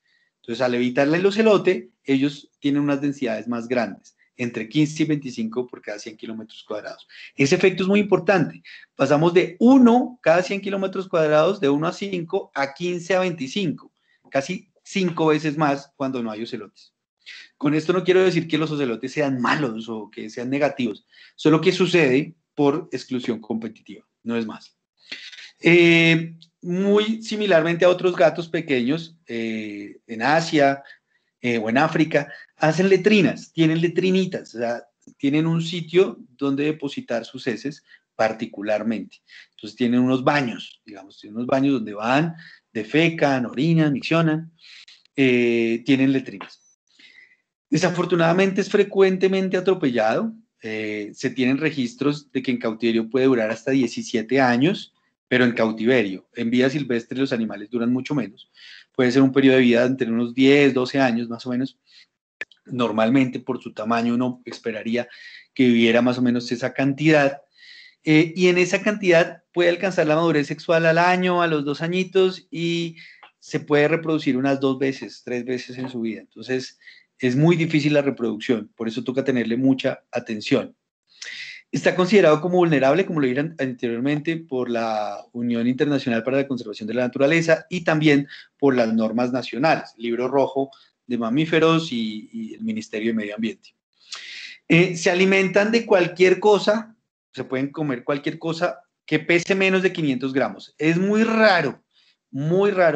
Entonces, al evitarle el ocelote, ellos tienen unas densidades más grandes, entre 15 y 25 por cada 100 kilómetros cuadrados. Ese efecto es muy importante. Pasamos de 1 cada 100 kilómetros cuadrados, de 1 a 5, a 15 a 25, casi 5 veces más cuando no hay ocelotes. Con esto no quiero decir que los ocelotes sean malos o que sean negativos, solo que sucede por exclusión competitiva, no es más. Muy similarmente a otros gatos pequeños en Asia o en África, hacen letrinas, tienen letrinitas, o sea, tienen un sitio donde depositar sus heces particularmente. Entonces tienen unos baños, digamos, tienen unos baños donde van, defecan, orinan, miccionan, tienen letrinas. Desafortunadamente es frecuentemente atropellado, se tienen registros de que en cautiverio puede durar hasta 17 años, pero en cautiverio. En vida silvestre los animales duran mucho menos. Puede ser un periodo de vida entre unos 10, 12 años más o menos. Normalmente por su tamaño uno esperaría que viviera más o menos esa cantidad. Y en esa cantidad puede alcanzar la madurez sexual al año, a los 2 añitos, y se puede reproducir unas 2 veces, 3 veces en su vida. Entonces es muy difícil la reproducción, por eso toca tenerle mucha atención. Está considerado como vulnerable, como lo dije anteriormente, por la Unión Internacional para la Conservación de la Naturaleza y también por las normas nacionales, el Libro Rojo de Mamíferos y el Ministerio de Medio Ambiente. Se alimentan de cualquier cosa, se pueden comer cualquier cosa que pese menos de 500 gramos. Es muy raro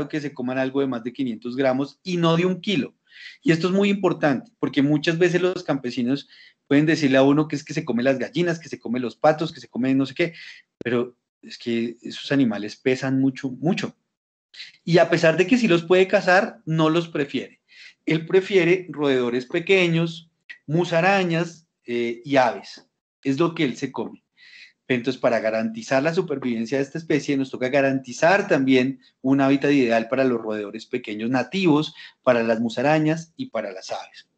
que se coman algo de más de 500 gramos y no de 1 kilo. Y esto es muy importante, porque muchas veces los campesinos pueden decirle a uno que es que se come las gallinas, que se come los patos, que se come no sé qué, pero es que esos animales pesan mucho, mucho. Y a pesar de que sí los puede cazar, no los prefiere. Él prefiere roedores pequeños, musarañas y aves. Es lo que él se come. Entonces, para garantizar la supervivencia de esta especie, nos toca garantizar también un hábitat ideal para los roedores pequeños nativos, para las musarañas y para las aves.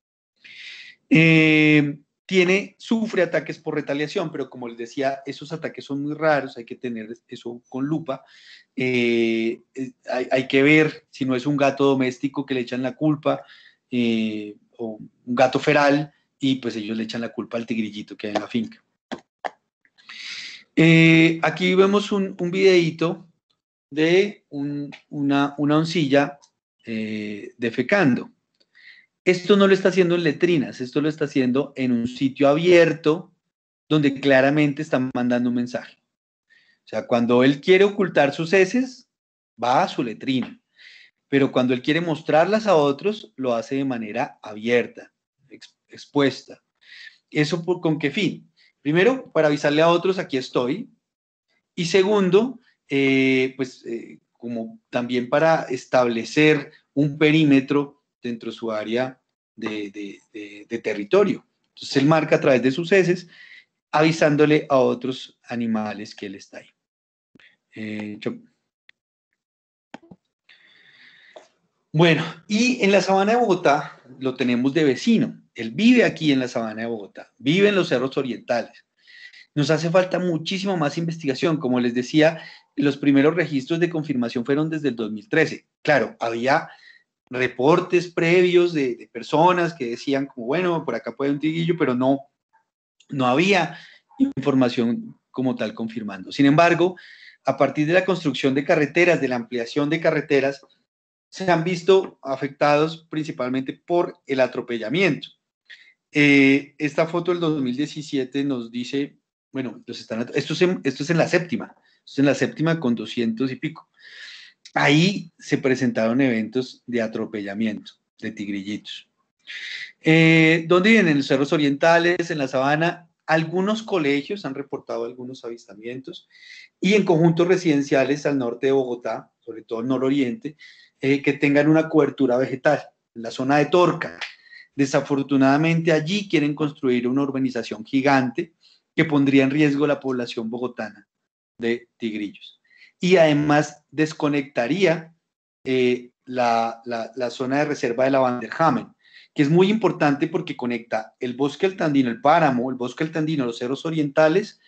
Sufre ataques por retaliación, pero como les decía, esos ataques son muy raros, hay que tener eso con lupa. Hay que ver si no es un gato doméstico que le echan la culpa, o un gato feral, y pues ellos le echan la culpa al tigrillito que hay en la finca. Aquí vemos un videíto de una oncilla defecando. Esto no lo está haciendo en letrinas, esto lo está haciendo en un sitio abierto donde claramente están mandando un mensaje. O sea, cuando él quiere ocultar sus heces, va a su letrina. Pero cuando él quiere mostrarlas a otros, lo hace de manera abierta, expuesta. ¿Eso con qué fin? Primero, para avisarle a otros, aquí estoy. Y segundo, como también para establecer un perímetro dentro de su área de territorio. Entonces, él marca a través de sus heces, avisándole a otros animales que él está ahí. Bueno, y en la sabana de Bogotá lo tenemos de vecino. Él vive aquí en la sabana de Bogotá, vive en los cerros orientales. Nos hace falta muchísimo más investigación. Como les decía, los primeros registros de confirmación fueron desde el 2013. Claro, había reportes previos de personas que decían como, bueno, por acá puede un tigrillo, pero no había información como tal confirmando. Sin embargo, a partir de la construcción de carreteras, de la ampliación de carreteras, se han visto afectados principalmente por el atropellamiento. Esta foto del 2017 nos dice, bueno, esto es en la séptima, con 200 y pico. Ahí se presentaron eventos de atropellamiento de tigrillitos. ¿Dónde viven? En los cerros orientales, en la sabana. Algunos colegios han reportado algunos avistamientos y en conjuntos residenciales al norte de Bogotá, sobre todo el nororiente, que tengan una cobertura vegetal, en la zona de Torca. Desafortunadamente allí quieren construir una urbanización gigante que pondría en riesgo la población bogotana de tigrillos. Y además desconectaría la zona de reserva de la Vanderhamen, que es muy importante porque conecta el bosque altandino, el páramo, el bosque altandino, los cerros orientales,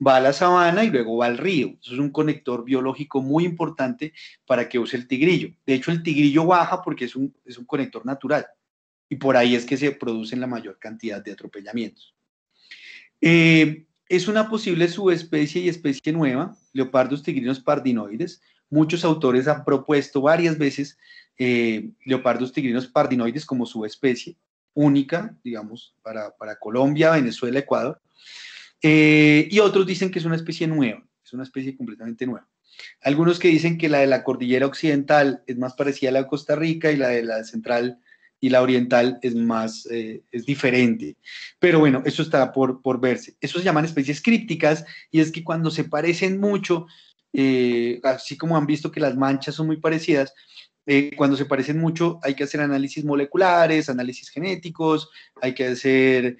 va a la sabana y luego va al río. Eso es un conector biológico muy importante para que use el tigrillo. De hecho, el tigrillo baja porque es un conector natural y por ahí es que se producen la mayor cantidad de atropellamientos. Es una posible subespecie y especie nueva, Leopardus tigrinos pardinoides. Muchos autores han propuesto varias veces Leopardus tigrinos pardinoides como subespecie única, digamos, para Colombia, Venezuela, Ecuador. Y otros dicen que es una especie nueva, es una especie completamente nueva. Algunos que dicen que la de la cordillera occidental es más parecida a la de Costa Rica y la de la central y la oriental es diferente. Pero bueno, eso está por verse. Eso se llaman especies crípticas y es que cuando se parecen mucho, así como han visto que las manchas son muy parecidas, cuando se parecen mucho hay que hacer análisis moleculares, análisis genéticos, hay que hacer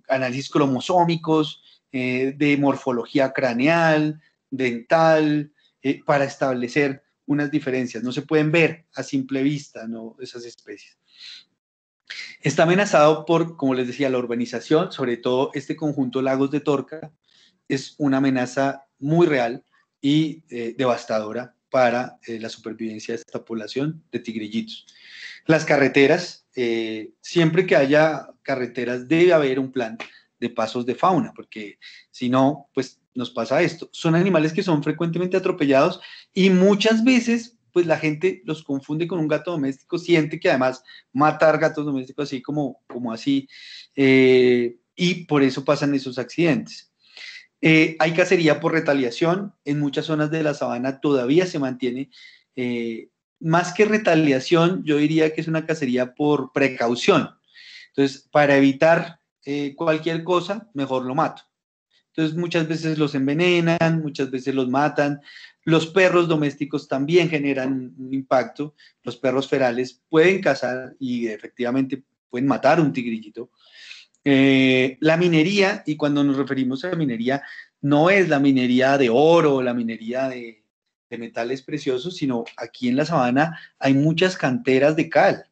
análisis cromosómicos, de morfología craneal, dental, para establecer unas diferencias. No se pueden ver a simple vista, ¿no? Esas especies. Está amenazado por, como les decía, la urbanización, sobre todo este conjunto Lagos de Torca, es una amenaza muy real y devastadora para la supervivencia de esta población de tigrillitos. Las carreteras, siempre que haya carreteras debe haber un plan de pasos de fauna, porque si no, pues nos pasa esto. Son animales que son frecuentemente atropellados y muchas veces pues la gente los confunde con un gato doméstico, siente que además matar gatos domésticos así como así, y por eso pasan esos accidentes. Hay cacería por retaliación, en muchas zonas de la sabana todavía se mantiene, más que retaliación, yo diría que es una cacería por precaución. Entonces, para evitar cualquier cosa, mejor lo mato. Entonces, muchas veces los envenenan, muchas veces los matan. Los perros domésticos también generan un impacto. Los perros ferales pueden cazar y efectivamente pueden matar un tigrillito. La minería, y cuando nos referimos a la minería, no es la minería de oro, la minería de metales preciosos, sino aquí en la sabana hay muchas canteras de cal.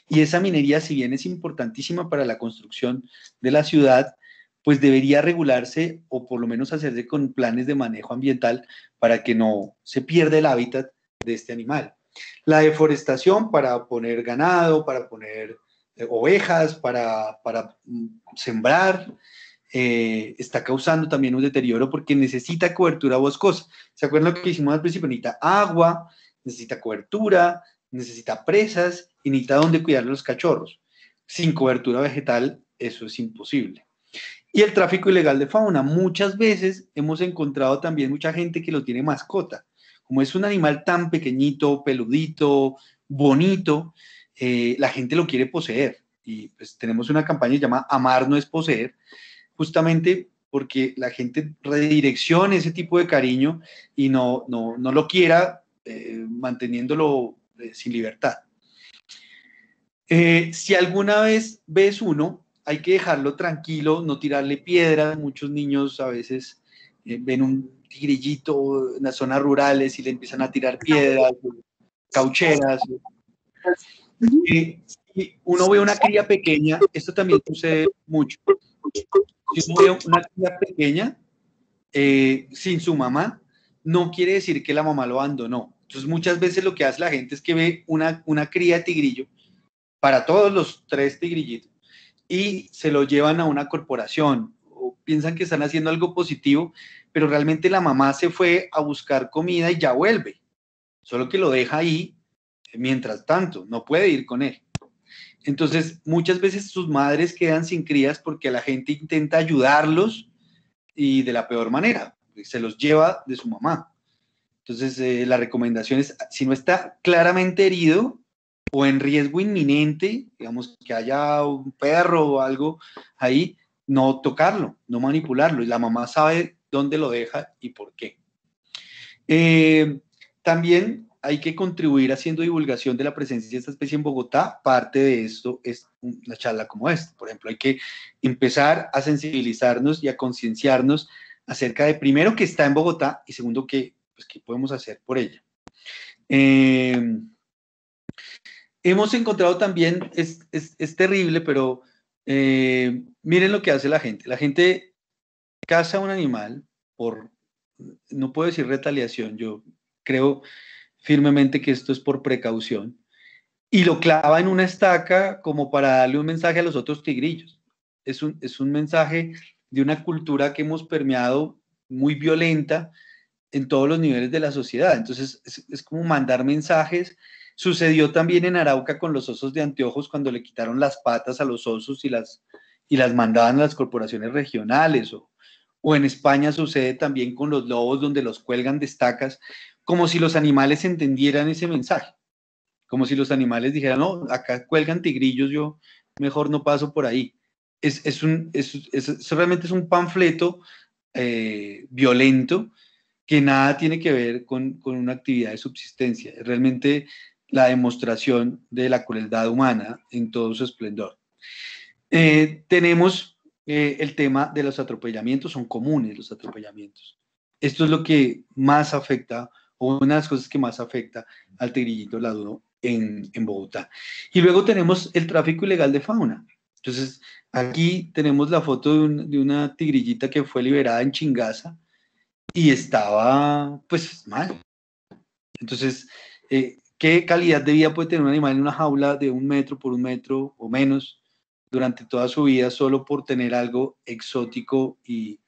Y esa minería, si bien es importantísima para la construcción de la ciudad, pues debería regularse o por lo menos hacerse con planes de manejo ambiental para que no se pierda el hábitat de este animal. La deforestación para poner ganado, para poner ovejas, para sembrar, está causando también un deterioro porque necesita cobertura boscosa. ¿Se acuerdan lo que hicimos al principio? Necesita agua, necesita cobertura, necesita presas y necesita donde cuidar a los cachorros. Sin cobertura vegetal, eso es imposible. Y el tráfico ilegal de fauna. Muchas veces hemos encontrado también mucha gente que lo tiene mascota. Como es un animal tan pequeñito, peludito, bonito, la gente lo quiere poseer. Y pues tenemos una campaña llamada Amar no es poseer, justamente porque la gente redireccione ese tipo de cariño y no lo quiera manteniéndolo sin libertad. Si alguna vez ves uno, hay que dejarlo tranquilo, no tirarle piedras. Muchos niños a veces ven un tigrillito en las zonas rurales y le empiezan a tirar piedras, caucheras. Si uno ve una cría pequeña, esto también sucede mucho. Si uno ve una cría pequeña sin su mamá, no quiere decir que la mamá lo abandonó. Entonces muchas veces lo que hace la gente es que ve una cría de tigrillo para todos los 3 tigrillitos y se lo llevan a una corporación o piensan que están haciendo algo positivo, pero realmente la mamá se fue a buscar comida y ya vuelve, solo que lo deja ahí mientras tanto, no puede ir con él. Entonces, muchas veces sus madres quedan sin crías porque la gente intenta ayudarlos y de la peor manera, se los lleva de su mamá. Entonces, la recomendación es, si no está claramente herido o en riesgo inminente, digamos que haya un perro o algo ahí, no tocarlo, no manipularlo, y la mamá sabe dónde lo deja y por qué. También hay que contribuir haciendo divulgación de la presencia de esta especie en Bogotá. Parte de esto es una charla como esta. Por ejemplo, hay que empezar a sensibilizarnos y a concienciarnos acerca de, primero, que está en Bogotá y segundo, qué podemos hacer por ella. Hemos encontrado también, es terrible, pero miren lo que hace la gente. La gente caza un animal no puedo decir retaliación, yo creo firmemente que esto es por precaución, y lo clava en una estaca como para darle un mensaje a los otros tigrillos. Es un mensaje de una cultura que hemos permeado muy violenta en todos los niveles de la sociedad. Entonces es como mandar mensajes. Sucedió también en Arauca con los osos de anteojos cuando le quitaron las patas a los osos y las mandaban a las corporaciones regionales, o en España sucede también con los lobos donde los cuelgan de estacas, como si los animales entendieran ese mensaje, como si los animales dijeran, no, acá cuelgan tigrillos, yo mejor no paso por ahí. Realmente es un panfleto violento que nada tiene que ver con una actividad de subsistencia, es realmente la demostración de la crueldad humana en todo su esplendor. Tenemos el tema de los atropellamientos, son comunes los atropellamientos. Esto es lo que más afecta, o una de las cosas que más afecta al tigrillito laduro en Bogotá. Y luego tenemos el tráfico ilegal de fauna. Entonces, aquí tenemos la foto de una tigrillita que fue liberada en Chingaza y estaba, pues, mal. Entonces, ¿qué calidad de vida puede tener un animal en una jaula de 1 metro por 1 metro o menos durante toda su vida solo por tener algo exótico y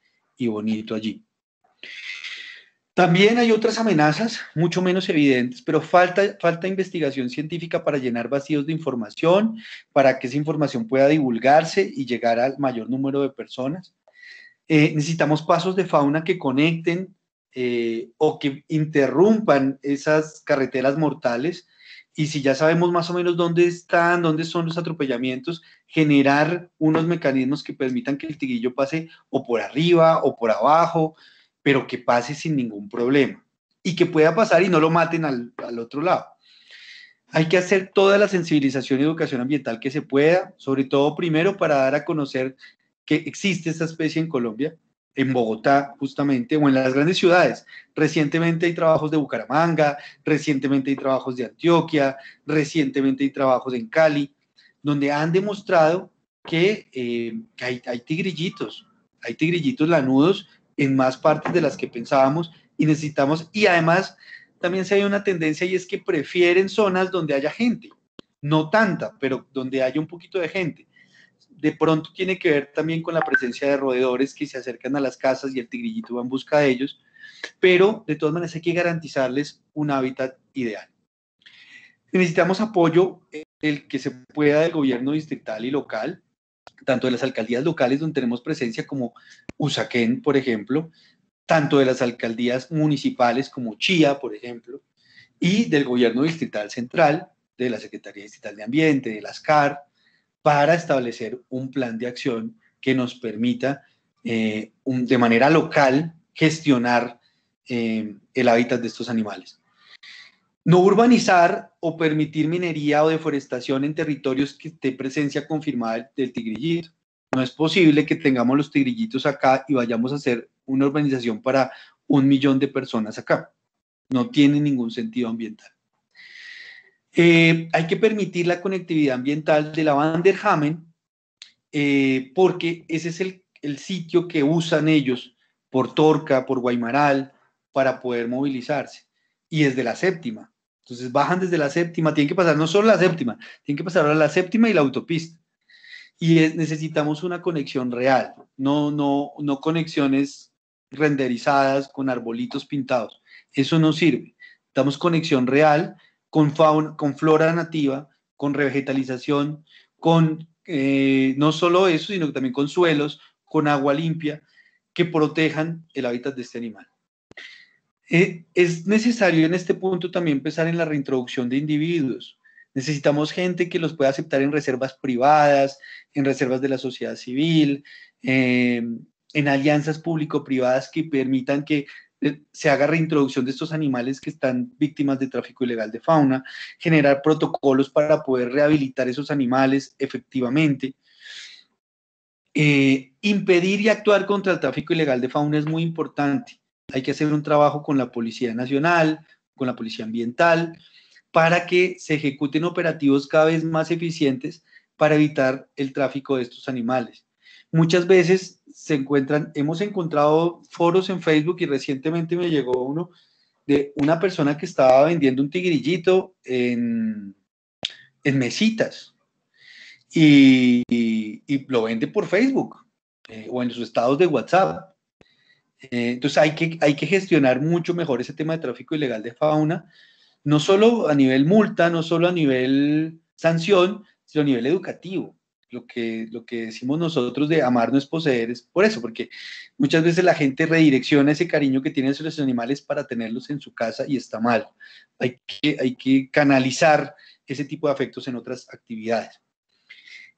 bonito allí? También hay otras amenazas, mucho menos evidentes, pero falta investigación científica para llenar vacíos de información, para que esa información pueda divulgarse y llegar al mayor número de personas. Necesitamos pasos de fauna que conecten o que interrumpan esas carreteras mortales, y si ya sabemos más o menos dónde son los atropellamientos, generar unos mecanismos que permitan que el tigrillo pase o por arriba o por abajo, pero que pase sin ningún problema y que pueda pasar y no lo maten al otro lado. Hay que hacer toda la sensibilización y educación ambiental que se pueda, sobre todo primero para dar a conocer que existe esta especie en Colombia, en Bogotá justamente, o en las grandes ciudades. Recientemente hay trabajos de Bucaramanga, recientemente hay trabajos de Antioquia, recientemente hay trabajos en Cali, donde han demostrado que hay tigrillitos lanudos en más partes de las que pensábamos y necesitamos, y además también se hay una tendencia y es que prefieren zonas donde haya gente, no tanta, pero donde haya un poquito de gente. de pronto tiene que ver también con la presencia de roedores que se acercan a las casas y el tigrillito va en busca de ellos, pero de todas maneras hay que garantizarles un hábitat ideal. Necesitamos apoyo, el que se pueda, del gobierno distrital y local, tanto de las alcaldías locales donde tenemos presencia como Usaquén, por ejemplo, tanto de las alcaldías municipales como Chía, por ejemplo, y del gobierno distrital central, de la Secretaría Distrital de Ambiente, de las CAR, para establecer un plan de acción que nos permita de manera local gestionar el hábitat de estos animales. No urbanizar o permitir minería o deforestación en territorios que esté presencia confirmada del tigrillito. No es posible que tengamos los tigrillitos acá y vayamos a hacer una urbanización para 1 millón de personas acá. No tiene ningún sentido ambiental. Hay que permitir la conectividad ambiental de la Van der Hamen, porque ese es el sitio que usan ellos por Torca, por Guaymaral, para poder movilizarse. Y desde la séptima. Entonces bajan desde la séptima, tienen que pasar no solo la séptima, tienen que pasar ahora la séptima y la autopista. Y necesitamos una conexión real, no conexiones renderizadas con arbolitos pintados. Eso no sirve. Damos conexión real con fauna, con flora nativa, con revegetalización, con no solo eso, sino también con suelos, con agua limpia, que protejan el hábitat de este animal. Es necesario en este punto también pensar en la reintroducción de individuos. Necesitamos gente que los pueda aceptar en reservas privadas, en reservas de la sociedad civil, en alianzas público-privadas que permitan que se haga reintroducción de estos animales que están víctimas de tráfico ilegal de fauna, generar protocolos para poder rehabilitar esos animales efectivamente. Impedir y actuar contra el tráfico ilegal de fauna es muy importante. Hay que hacer un trabajo con la Policía Nacional, con la Policía Ambiental, para que se ejecuten operativos cada vez más eficientes para evitar el tráfico de estos animales. Muchas veces hemos encontrado foros en Facebook y recientemente me llegó uno de una persona que estaba vendiendo un tigrillito en mesitas y lo vende por Facebook o en sus estados de WhatsApp. Entonces hay que gestionar mucho mejor ese tema de tráfico ilegal de fauna, no solo a nivel multa, no solo a nivel sanción, sino a nivel educativo. Lo que decimos nosotros de amar no es poseer es por eso, porque muchas veces la gente redirecciona ese cariño que tienen hacia los animales para tenerlos en su casa y está mal. Hay que canalizar ese tipo de afectos en otras actividades.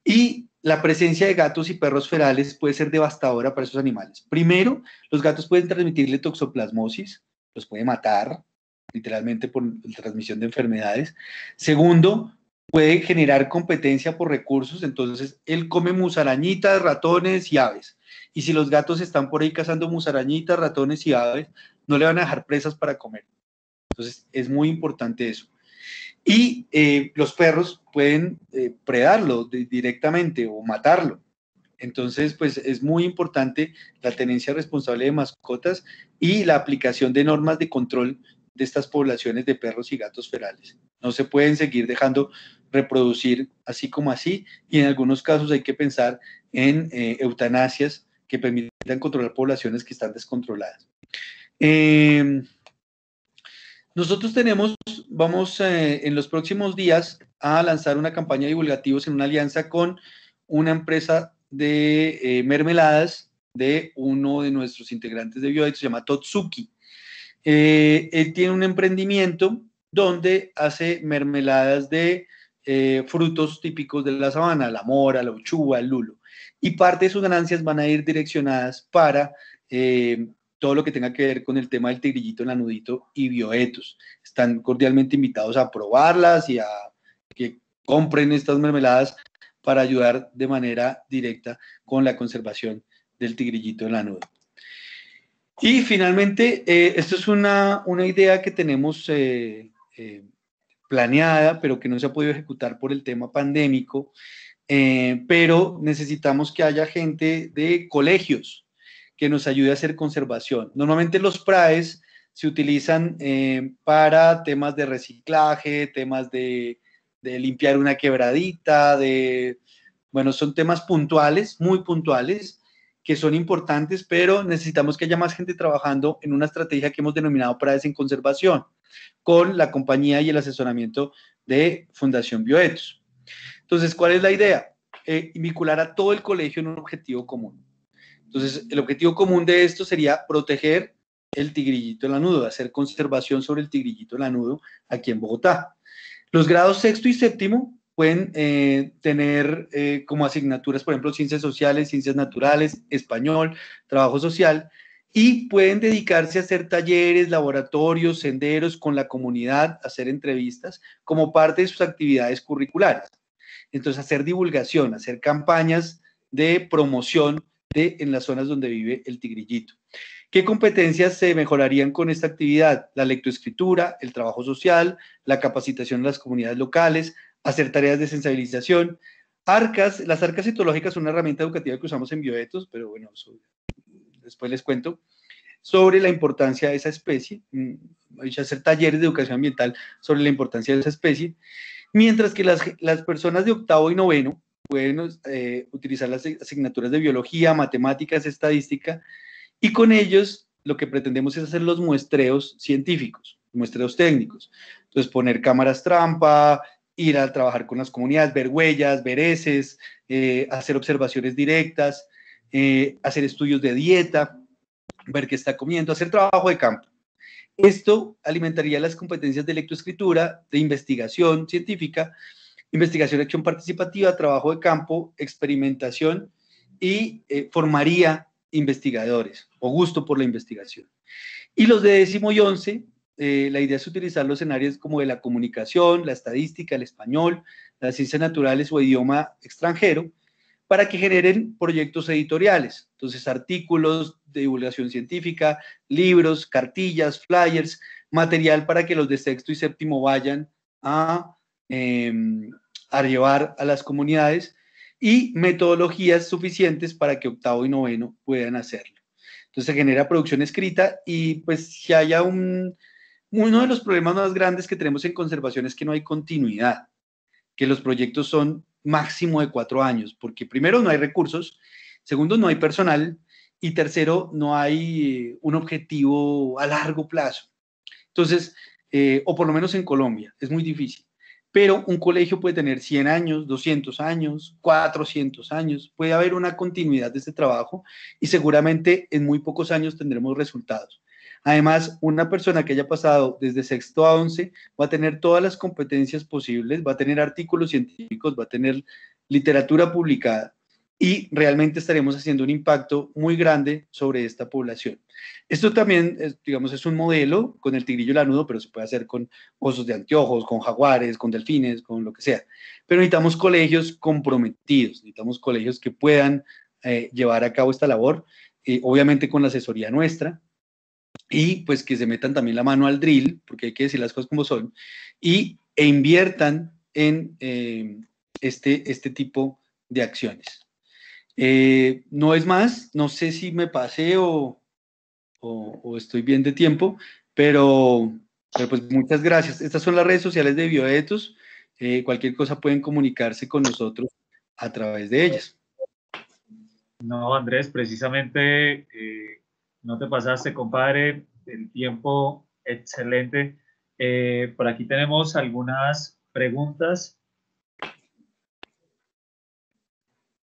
Y la presencia de gatos y perros ferales puede ser devastadora para esos animales. Primero, los gatos pueden transmitirle toxoplasmosis, los puede matar, literalmente por la transmisión de enfermedades. Segundo, puede generar competencia por recursos, entonces él come musarañitas, ratones y aves. Y si los gatos están por ahí cazando musarañitas, ratones y aves, no le van a dejar presas para comer. Entonces es muy importante eso. Y los perros pueden predarlo directamente o matarlo. Entonces, pues es muy importante la tenencia responsable de mascotas y la aplicación de normas de control de estas poblaciones de perros y gatos ferales. No se pueden seguir dejando reproducir así como así, y en algunos casos hay que pensar en eutanasias que permitan controlar poblaciones que están descontroladas. Nosotros vamos en los próximos días a lanzar una campaña de divulgativos en una alianza con una empresa de mermeladas de uno de nuestros integrantes de Bioética, se llama Totsuki. Él tiene un emprendimiento donde hace mermeladas de frutos típicos de la sabana, la mora, la uchuva, el lulo. Y parte de sus ganancias van a ir direccionadas para todo lo que tenga que ver con el tema del tigrillito, lanudito y bioetos. Están cordialmente invitados a probarlas y a que compren estas mermeladas para ayudar de manera directa con la conservación del tigrillito lanudo. Y finalmente, esto es una idea que tenemos planeada, pero que no se ha podido ejecutar por el tema pandémico, pero necesitamos que haya gente de colegios que nos ayude a hacer conservación. Normalmente los PRAES se utilizan para temas de reciclaje, temas de limpiar una quebradita, de Bueno, son temas puntuales, muy puntuales, que son importantes, pero necesitamos que haya más gente trabajando en una estrategia que hemos denominado Pradesh en Conservación, con la compañía y el asesoramiento de Fundación Bioetos. Entonces, ¿cuál es la idea? Vincular a todo el colegio en un objetivo común. Entonces, el objetivo común de esto sería proteger el tigrillito lanudo, hacer conservación sobre el tigrillito lanudo aquí en Bogotá. Los grados sexto y séptimo pueden tener como asignaturas, por ejemplo, ciencias sociales, ciencias naturales, español, trabajo social, y pueden dedicarse a hacer talleres, laboratorios, senderos con la comunidad, hacer entrevistas como parte de sus actividades curriculares. Entonces, hacer divulgación, hacer campañas de promoción en las zonas donde vive el tigrillito. ¿Qué competencias se mejorarían con esta actividad? La lectoescritura, el trabajo social, la capacitación en las comunidades locales, hacer tareas de sensibilización. Las arcas etológicas son una herramienta educativa que usamos en Bioetos, pero bueno, después les cuento sobre la importancia de esa especie, hacer talleres de educación ambiental sobre la importancia de esa especie, mientras que las personas de octavo y noveno pueden utilizar las asignaturas de biología, matemáticas, estadística, y con ellos lo que pretendemos es hacer los muestreos científicos, muestreos técnicos. Entonces, poner cámaras trampa, ir a trabajar con las comunidades, ver huellas, ver heces, hacer observaciones directas, hacer estudios de dieta, ver qué está comiendo, hacer trabajo de campo. Esto alimentaría las competencias de lectoescritura, de investigación científica, investigación, acción participativa, trabajo de campo, experimentación y formaría investigadores o gusto por la investigación. Y los de décimo y 11, la idea es utilizarlos en áreas como de la comunicación, la estadística, el español, las ciencias naturales o idioma extranjero, para que generen proyectos editoriales. Entonces, artículos de divulgación científica, libros, cartillas, flyers, material para que los de sexto y séptimo vayan a llevar a las comunidades, y metodologías suficientes para que octavo y noveno puedan hacerlo. Entonces se genera producción escrita y pues si haya uno de los problemas más grandes que tenemos en conservación es que no hay continuidad, que los proyectos son máximo de 4 años, porque primero no hay recursos, segundo no hay personal y tercero no hay un objetivo a largo plazo. Entonces, o por lo menos en Colombia, es muy difícil. Pero un colegio puede tener 100 años, 200 años, 400 años, puede haber una continuidad de este trabajo y seguramente en muy pocos años tendremos resultados. Además, una persona que haya pasado desde sexto a 11 va a tener todas las competencias posibles, va a tener artículos científicos, va a tener literatura publicada y realmente estaremos haciendo un impacto muy grande sobre esta población. Esto también, digamos, es un modelo con el tigrillo lanudo, pero se puede hacer con osos de anteojos, con jaguares, con delfines, con lo que sea. Pero necesitamos colegios comprometidos, necesitamos colegios que puedan llevar a cabo esta labor, obviamente con la asesoría nuestra, y pues que se metan también la mano al drill, porque hay que decir las cosas como son, e inviertan en este tipo de acciones. No es más, no sé si me pasé o estoy bien de tiempo, pero pues muchas gracias. Estas son las redes sociales de Bioetos. Cualquier cosa pueden comunicarse con nosotros a través de ellas. No, Andrés, precisamente no te pasaste, compadre, el tiempo excelente. Por aquí tenemos algunas preguntas.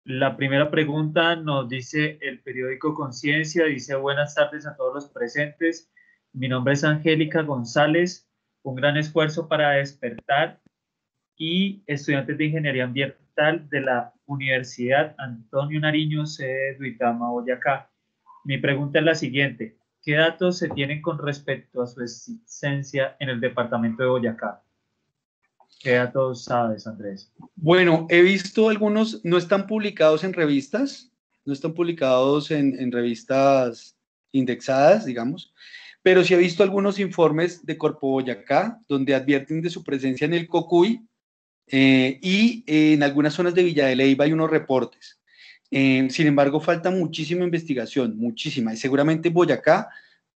La primera pregunta nos dice el periódico Conciencia, dice: buenas tardes a todos los presentes. Mi nombre es Angélica González, un gran esfuerzo para despertar y estudiantes de Ingeniería Ambiental de la Universidad Antonio Nariño, sede de Duitama, Boyacá. Mi pregunta es la siguiente: ¿qué datos se tienen con respecto a su existencia en el departamento de Boyacá? ¿Qué datos sabes, Andrés? Bueno, he visto algunos, no están publicados en revistas, no están publicados en revistas indexadas, digamos, pero sí he visto algunos informes de Corpo Boyacá, donde advierten de su presencia en el Cocuy, y en algunas zonas de Villa de Leyva hay unos reportes. Sin embargo, falta muchísima investigación, muchísima, y seguramente en Boyacá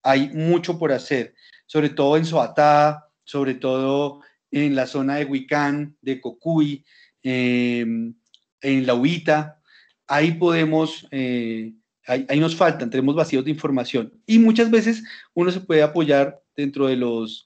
hay mucho por hacer, sobre todo en Soatá, sobre todo en la zona de Huicán, de Cocuy, en la UITA, ahí podemos, ahí nos faltan, tenemos vacíos de información. Y muchas veces uno se puede apoyar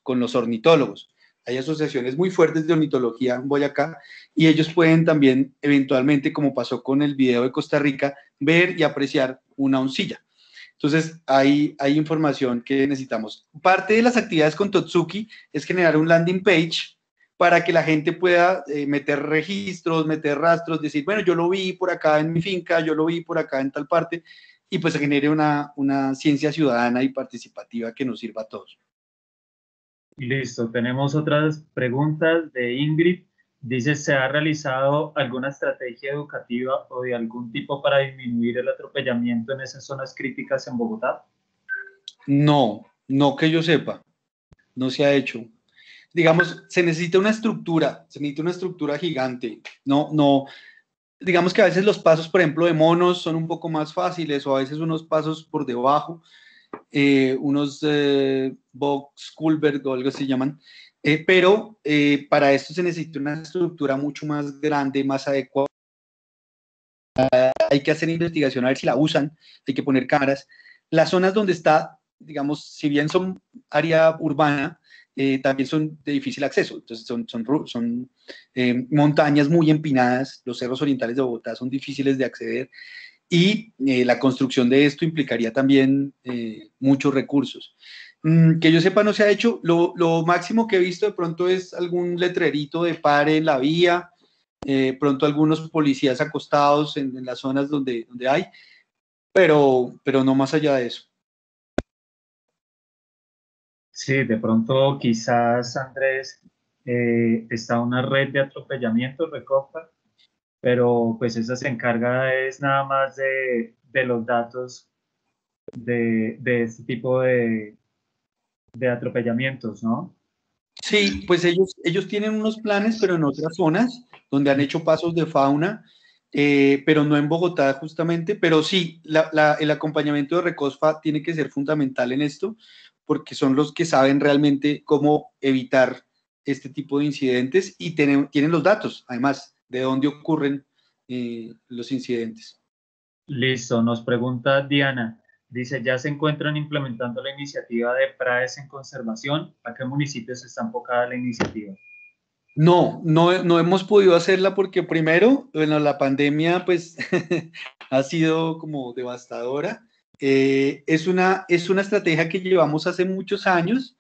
con los ornitólogos. Hay asociaciones muy fuertes de ornitología en Boyacá y ellos pueden también eventualmente, como pasó con el video de Costa Rica, ver y apreciar una oncilla. Entonces, hay información que necesitamos. Parte de las actividades con Totsuki es generar un landing page para que la gente pueda meter registros, meter rastros, decir, bueno, yo lo vi por acá en mi finca, yo lo vi por acá en tal parte, y pues se genere una ciencia ciudadana y participativa que nos sirva a todos. Listo, tenemos otras preguntas de Ingrid. Dice, ¿se ha realizado alguna estrategia educativa o de algún tipo para disminuir el atropellamiento en esas zonas críticas en Bogotá? No, no que yo sepa, no se ha hecho. Digamos, se necesita una estructura gigante. No, digamos que a veces los pasos, por ejemplo, de monos son un poco más fáciles o a veces unos pasos por debajo, unos box culvert o algo se llaman, pero para esto se necesita una estructura mucho más grande, más adecuada. Hay que hacer investigación a ver si la usan, hay que poner cámaras. Las zonas donde está, digamos, si bien son área urbana, también son de difícil acceso, entonces son montañas muy empinadas, los cerros orientales de Bogotá son difíciles de acceder y la construcción de esto implicaría también muchos recursos. Que yo sepa no se ha hecho, lo máximo que he visto de pronto es algún letrerito de pare en la vía, pronto algunos policías acostados en las zonas donde hay, pero no más allá de eso. Sí, de pronto quizás, Andrés, está una red de atropellamientos, Recopa, pero pues esa se encarga es nada más de los datos de este tipo de atropellamientos, ¿no? Sí, pues ellos tienen unos planes, pero en otras zonas donde han hecho pasos de fauna, pero no en Bogotá justamente, pero sí, el acompañamiento de Recosfa tiene que ser fundamental en esto, porque son los que saben realmente cómo evitar este tipo de incidentes y tienen los datos, además, de dónde ocurren los incidentes. Listo, nos pregunta Diana. Dice, ¿ya se encuentran implementando la iniciativa de praes en conservación? ¿A qué municipios está enfocada la iniciativa? No hemos podido hacerla porque primero, bueno, la pandemia pues ha sido como devastadora. Es una estrategia que llevamos hace muchos años.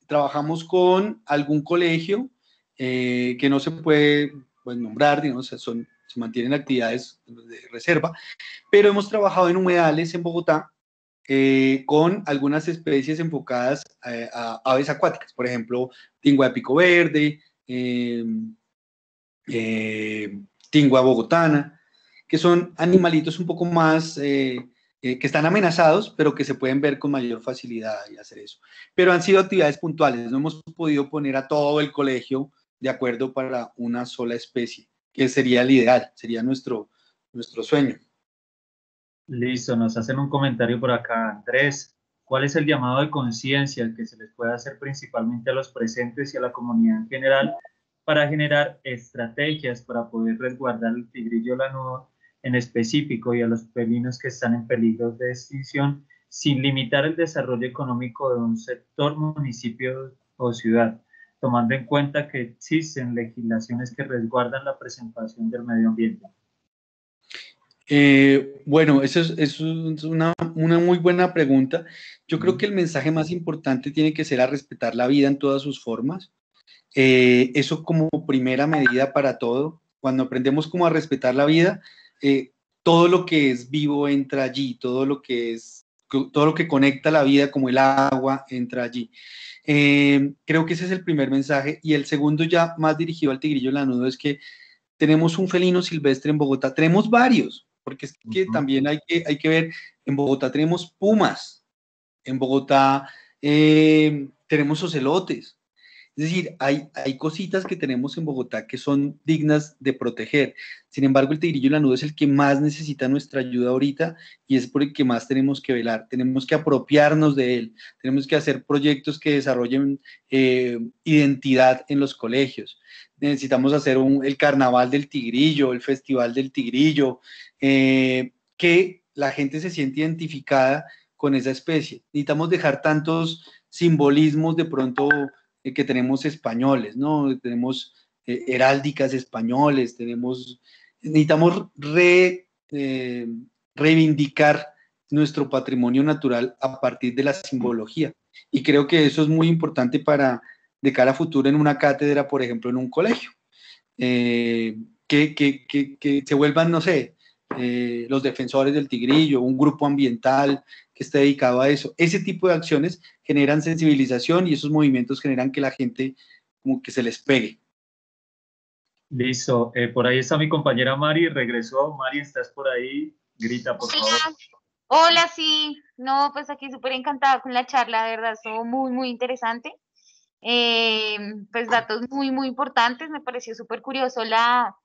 Trabajamos con algún colegio que no se puede pues, nombrar, digamos, se mantienen actividades de reserva, pero hemos trabajado en humedales en Bogotá con algunas especies enfocadas a aves acuáticas, por ejemplo, tingua de pico verde, tingua bogotana, que son animalitos un poco más que están amenazados, pero que se pueden ver con mayor facilidad y hacer eso. Pero han sido actividades puntuales, no hemos podido poner a todo el colegio de acuerdo para una sola especie, que sería el ideal, sería nuestro sueño. Listo, nos hacen un comentario por acá, Andrés. ¿Cuál es el llamado de conciencia que se les puede hacer principalmente a los presentes y a la comunidad en general para generar estrategias para poder resguardar el tigrillo lanudo en específico y a los felinos que están en peligro de extinción sin limitar el desarrollo económico de un sector, municipio o ciudad, tomando en cuenta que existen legislaciones que resguardan la preservación del medio ambiente? Bueno, eso es una muy buena pregunta. Yo creo que el mensaje más importante tiene que ser a respetar la vida en todas sus formas. Eso como primera medida para todo. Cuando aprendemos como a respetar la vida, todo lo que es vivo entra allí, todo lo que conecta la vida como el agua entra allí. Creo que ese es el primer mensaje. Y el segundo, ya más dirigido al tigrillo lanudo, es que tenemos un felino silvestre en Bogotá, tenemos varios, porque es que también hay que ver, en Bogotá tenemos pumas, en Bogotá tenemos ocelotes, Es decir, hay cositas que tenemos en Bogotá que son dignas de proteger. Sin embargo, el tigrillo lanudo es el que más necesita nuestra ayuda ahorita y es por el que más tenemos que velar. Tenemos que apropiarnos de él. Tenemos que hacer proyectos que desarrollen identidad en los colegios. Necesitamos hacer el carnaval del tigrillo, el festival del tigrillo, que la gente se siente identificada con esa especie. Necesitamos dejar tantos simbolismos de pronto que tenemos españoles, ¿no? Tenemos heráldicas españoles, necesitamos reivindicar nuestro patrimonio natural a partir de la simbología. Y creo que eso es muy importante de cara a futuro en una cátedra, por ejemplo, en un colegio. Que se vuelvan, no sé, los defensores del tigrillo, un grupo ambiental que esté dedicado a eso. Ese tipo de acciones generan sensibilización y esos movimientos generan que la gente como que se les pegue. Listo. Por ahí está mi compañera Mari, regresó. Mari, ¿estás por ahí? Grita, por favor. Hola, sí. No, pues aquí súper encantada con la charla, de verdad, estuvo muy, muy interesante. Pues datos muy, muy importantes. Me pareció súper curioso la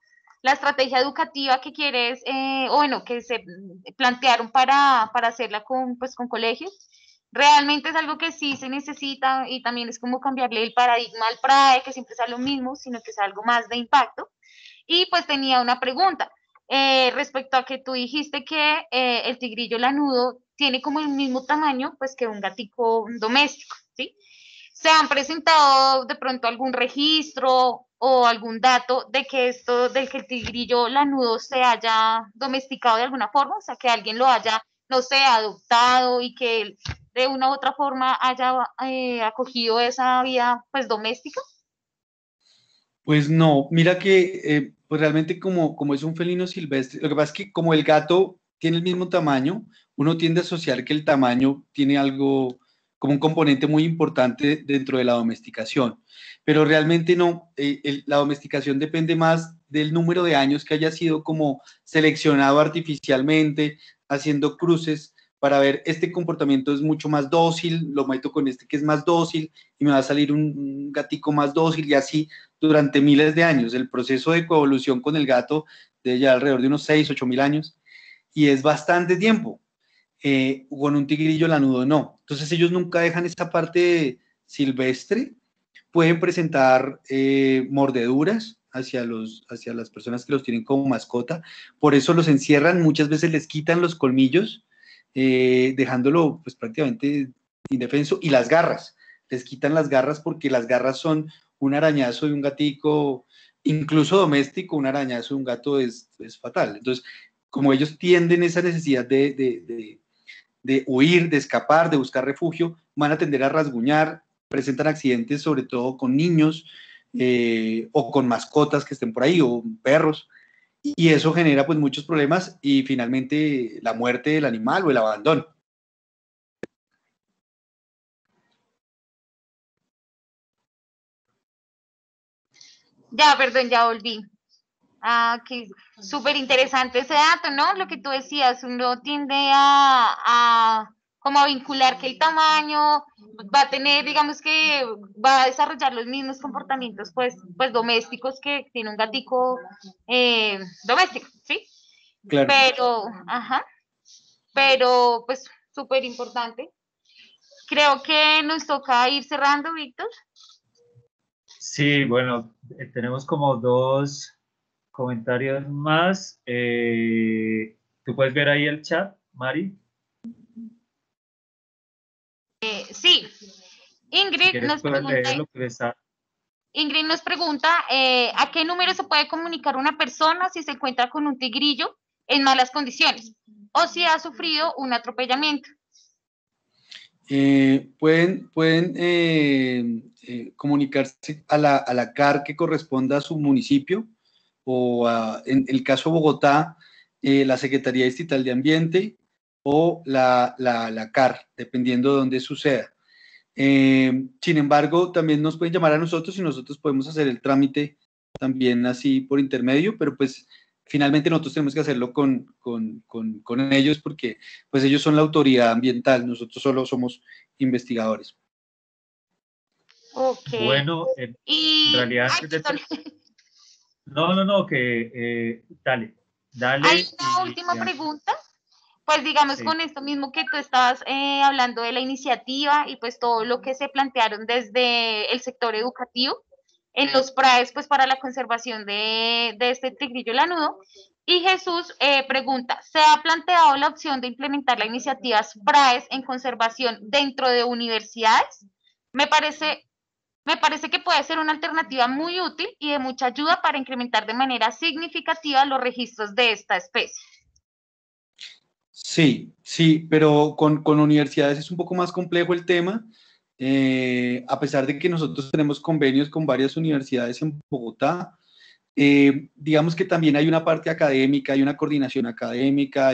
estrategia educativa que quieres, o bueno, que se plantearon para hacerla con colegios. Realmente es algo que sí se necesita y también es como cambiarle el paradigma al PRAE, que siempre sea lo mismo, sino que sea algo más de impacto. Y pues tenía una pregunta respecto a que tú dijiste que el tigrillo lanudo tiene como el mismo tamaño pues que un gatico doméstico, ¿sí? ¿Se han presentado de pronto algún registro o algún dato de que del que el tigrillo lanudo se haya domesticado de alguna forma? O sea, que alguien lo haya, no sé, adoptado y que de una u otra forma haya acogido esa vida pues doméstica. Pues no, mira que pues realmente como es un felino silvestre, lo que pasa es que como el gato tiene el mismo tamaño, uno tiende a asociar que el tamaño tiene algo como un componente muy importante dentro de la domesticación, pero realmente no, la domesticación depende más del número de años que haya sido como seleccionado artificialmente, haciendo cruces para ver este comportamiento es mucho más dócil, lo meto con este que es más dócil y me va a salir un gatico más dócil y así durante miles de años. El proceso de coevolución con el gato debe llevar alrededor de unos 6, 8 mil años y es bastante tiempo. Con un tigrillo lanudo no. Entonces ellos nunca dejan esta parte silvestre, pueden presentar mordeduras hacia las personas que los tienen como mascota, por eso los encierran, muchas veces les quitan los colmillos, dejándolo pues prácticamente indefenso, y las garras, les quitan las garras porque las garras son un arañazo de un gatico, incluso doméstico, un arañazo de un gato es fatal. Entonces, como ellos tienden esa necesidad de huir, de escapar, de buscar refugio, van a tender a rasguñar, presentan accidentes sobre todo con niños o con mascotas que estén por ahí o perros, y eso genera pues muchos problemas y finalmente la muerte del animal o el abandono. Ya, perdón, ya volví. Ah, que súper interesante ese dato, ¿no? Lo que tú decías, uno tiende como a vincular que el tamaño va a tener, digamos que va a desarrollar los mismos comportamientos, pues domésticos que tiene un gatico doméstico, ¿sí? Claro. Pero, pues, súper importante. Creo que nos toca ir cerrando, Víctor. Sí, bueno, tenemos como 2 comentarios más. ¿Tú puedes ver ahí el chat, Mari? Sí. Ingrid nos pregunta, Ingrid nos pregunta ¿a qué número se puede comunicar una persona si se encuentra con un tigrillo en malas condiciones o si ha sufrido un atropellamiento? Pueden comunicarse a la CAR que corresponda a su municipio o en el caso de Bogotá, la Secretaría Distrital de Ambiente o la CAR, dependiendo de dónde suceda. Sin embargo, también nos pueden llamar a nosotros y nosotros podemos hacer el trámite también así por intermedio, pero pues finalmente nosotros tenemos que hacerlo con ellos porque pues ellos son la autoridad ambiental, nosotros solo somos investigadores. Ok. Bueno, en realidad... No, que dale. Hay una última pregunta. Pues digamos, sí. con esto mismo que tú estabas hablando de la iniciativa y pues todo lo que se plantearon desde el sector educativo en los PRAES, pues para la conservación de este tigrillo lanudo. Y Jesús pregunta, ¿se ha planteado la opción de implementar las iniciativas PRAES en conservación dentro de universidades? Me parece que puede ser una alternativa muy útil y de mucha ayuda para incrementar de manera significativa los registros de esta especie. Sí, sí, pero con universidades es un poco más complejo el tema, a pesar de que nosotros tenemos convenios con varias universidades en Bogotá. Digamos que también hay una parte académica, hay una coordinación académica,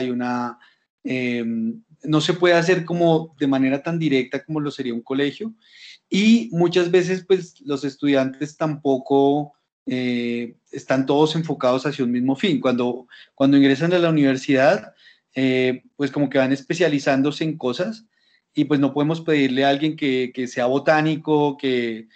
no se puede hacer como de manera tan directa como lo sería un colegio, y muchas veces pues los estudiantes tampoco están todos enfocados hacia un mismo fin. Cuando ingresan a la universidad, pues como que van especializándose en cosas, y pues no podemos pedirle a alguien que sea botánico, que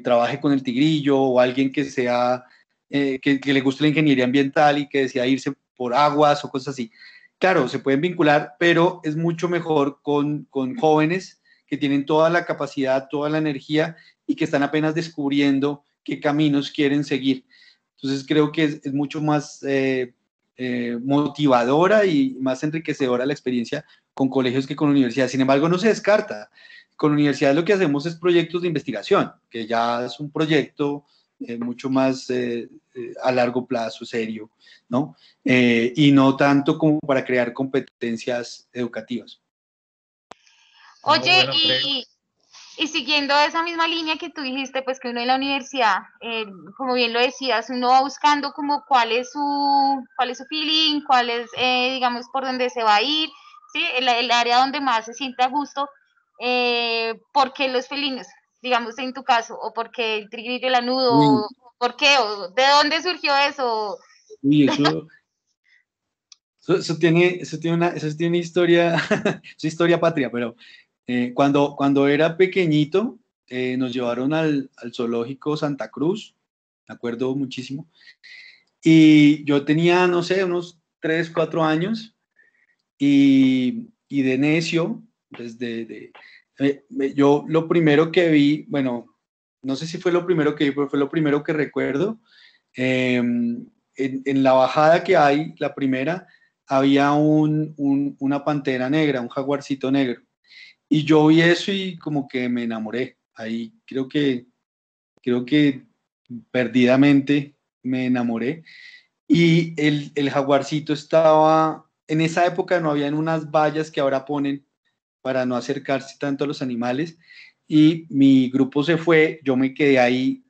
trabaje con el tigrillo, o alguien que sea, que le guste la ingeniería ambiental y que decida irse por aguas o cosas así. Claro, se pueden vincular, pero es mucho mejor con jóvenes que tienen toda la capacidad, toda la energía y que están apenas descubriendo qué caminos quieren seguir. Entonces creo que es mucho más motivadora y más enriquecedora la experiencia con colegios que con universidades. Sin embargo, no se descarta. Con universidades lo que hacemos es proyectos de investigación, que ya es un proyecto mucho más a largo plazo, serio, ¿no? Y no tanto como para crear competencias educativas. Oye, y siguiendo esa misma línea que tú dijiste, pues que uno en la universidad, como bien lo decías, uno va buscando como cuál es su feeling, cuál es, digamos, por dónde se va a ir, ¿sí? El área donde más se siente a gusto. ¿Por qué los felinos? Digamos, en tu caso, o por qué el tigrillo lanudo, ¿por qué? ¿O de dónde surgió eso? Uy, eso tiene una historia, su historia patria, pero cuando era pequeñito, nos llevaron al zoológico Santa Cruz, me acuerdo muchísimo, y yo tenía, no sé, unos 3, 4 años, y de necio, yo lo primero que vi, bueno, no sé si fue lo primero que vi, pero fue lo primero que recuerdo. En la bajada que hay, la primera, había una pantera negra, un jaguarcito negro. Y yo vi eso y como que me enamoré. Ahí creo que perdidamente me enamoré. Y el jaguarcito estaba, en esa época no habían unas vallas que ahora ponen para no acercarse tanto a los animales. Y mi grupo se fue, yo me quedé ahí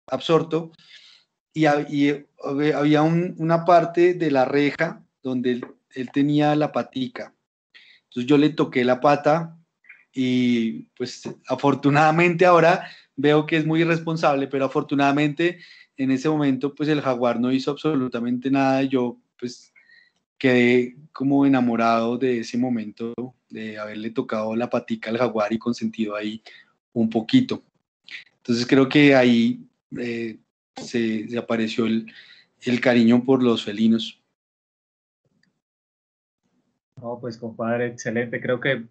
absorto, y había una parte de la reja donde él tenía la patica. Entonces yo le toqué la pata y pues afortunadamente ahora veo que es muy irresponsable, pero afortunadamente en ese momento pues el jaguar no hizo absolutamente nada, y yo pues quedé como enamorado de ese momento de haberle tocado la patica al jaguar y consentido ahí un poquito. Entonces creo que ahí se apareció el cariño por los felinos. No, pues compadre, excelente. Creo que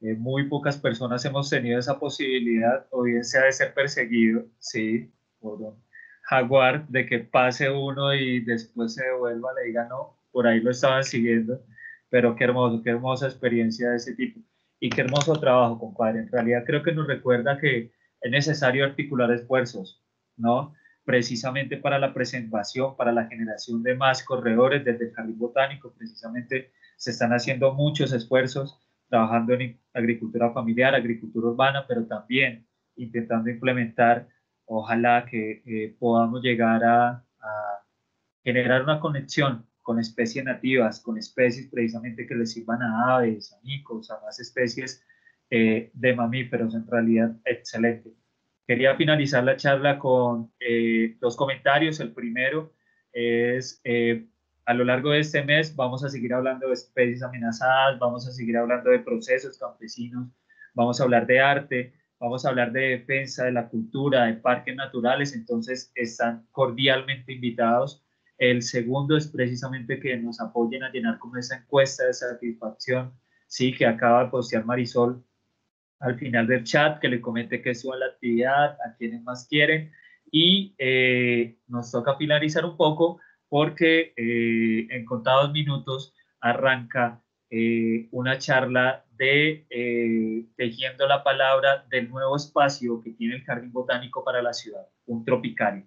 muy pocas personas hemos tenido esa posibilidad, o bien sea de ser perseguido, sí, por un jaguar, de que pase uno y después se devuelva, le diga no, por ahí lo estaban siguiendo, pero qué hermosa experiencia de ese tipo. Y qué hermoso trabajo, compadre. En realidad creo que nos recuerda que es necesario articular esfuerzos, ¿no? Precisamente para la preservación, para la generación de más corredores desde el jardín botánico, precisamente se están haciendo muchos esfuerzos trabajando en agricultura familiar, agricultura urbana, pero también intentando implementar, ojalá que podamos llegar a generar una conexión con especies nativas, con especies precisamente que les sirvan a aves, a micos, a más especies de mamíferos, en realidad excelente. Quería finalizar la charla con dos comentarios. El primero es, a lo largo de este mes vamos a seguir hablando de especies amenazadas, vamos a seguir hablando de procesos campesinos, vamos a hablar de arte, vamos a hablar de defensa de la cultura, de parques naturales, entonces están cordialmente invitados. El segundo es precisamente que nos apoyen a llenar como esa encuesta de satisfacción, sí, que acaba de postear Marisol al final del chat, que le comente que suba la actividad, a quienes más quieren, y nos toca finalizar un poco porque en contados minutos arranca una charla de tejiendo la palabra del nuevo espacio que tiene el Jardín Botánico para la ciudad, un tropicario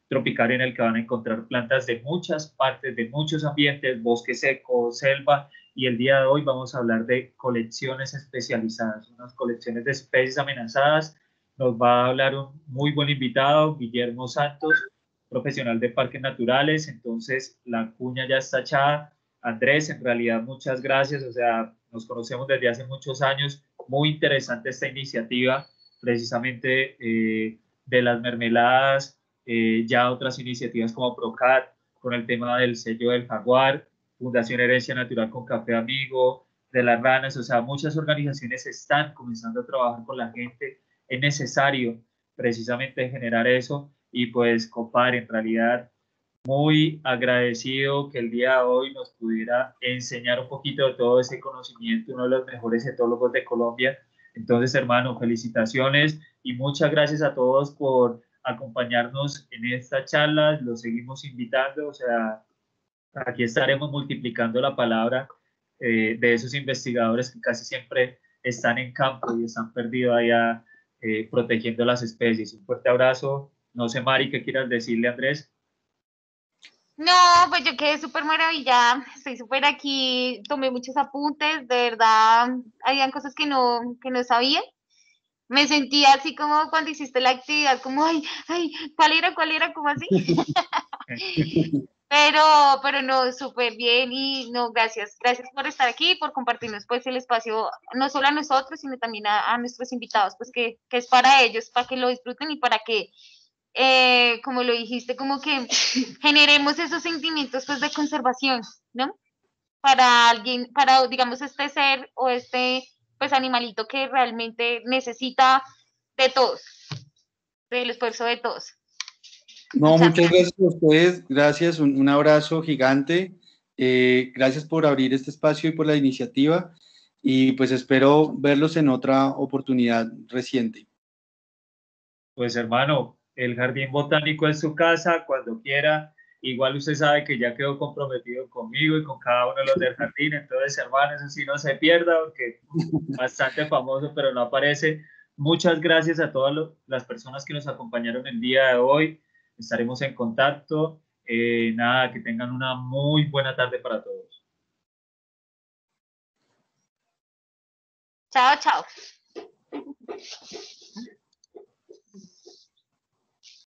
en el que van a encontrar plantas de muchas partes, de muchos ambientes, bosque seco, selva, y el día de hoy vamos a hablar de colecciones especializadas, unas colecciones de especies amenazadas. Nos va a hablar un muy buen invitado, Guillermo Santos, profesional de parques naturales, entonces la cuña ya está echada. Andrés, en realidad muchas gracias, o sea, nos conocemos desde hace muchos años, muy interesante esta iniciativa, precisamente de las mermeladas, ya otras iniciativas como PROCAT, con el tema del sello del jaguar, Fundación Herencia Natural con Café Amigo, de las ranas, o sea, muchas organizaciones están comenzando a trabajar con la gente. Es necesario precisamente generar eso y pues, compadre, en realidad muy agradecido que el día de hoy nos pudiera enseñar un poquito de todo ese conocimiento, uno de los mejores etólogos de Colombia. Entonces, hermano, felicitaciones y muchas gracias a todos por acompañarnos en esta charla. Los seguimos invitando, o sea, aquí estaremos multiplicando la palabra de esos investigadores que casi siempre están en campo y están perdidos allá protegiendo las especies. Un fuerte abrazo. No sé, Mari, ¿qué quieras decirle, Andrés? No, pues yo quedé súper maravillada, estoy súper aquí, tomé muchos apuntes, de verdad, habían cosas que no sabía. Me sentía así como cuando hiciste la actividad, como, ay, ¿cuál era? ¿Cómo así? Pero no, súper bien y no, gracias por estar aquí, por compartirnos pues el espacio, no solo a nosotros, sino también a nuestros invitados, pues que es para ellos, para que lo disfruten y para que, como lo dijiste, como que generemos esos sentimientos pues de conservación, ¿no? Para alguien, para digamos este ser o este pues animalito que realmente necesita de todos, del esfuerzo de todos. No, muchas gracias a ustedes, gracias, un abrazo gigante, gracias por abrir este espacio y por la iniciativa y pues espero verlos en otra oportunidad reciente. Pues hermano, el Jardín Botánico es su casa cuando quiera. Igual usted sabe que ya quedó comprometido conmigo y con cada uno de los del jardín. Entonces, hermano, eso sí no se pierda porque bastante famoso, pero no aparece. Muchas gracias a todas las personas que nos acompañaron el día de hoy. Estaremos en contacto. Nada, que tengan una muy buena tarde para todos. Chao, chao.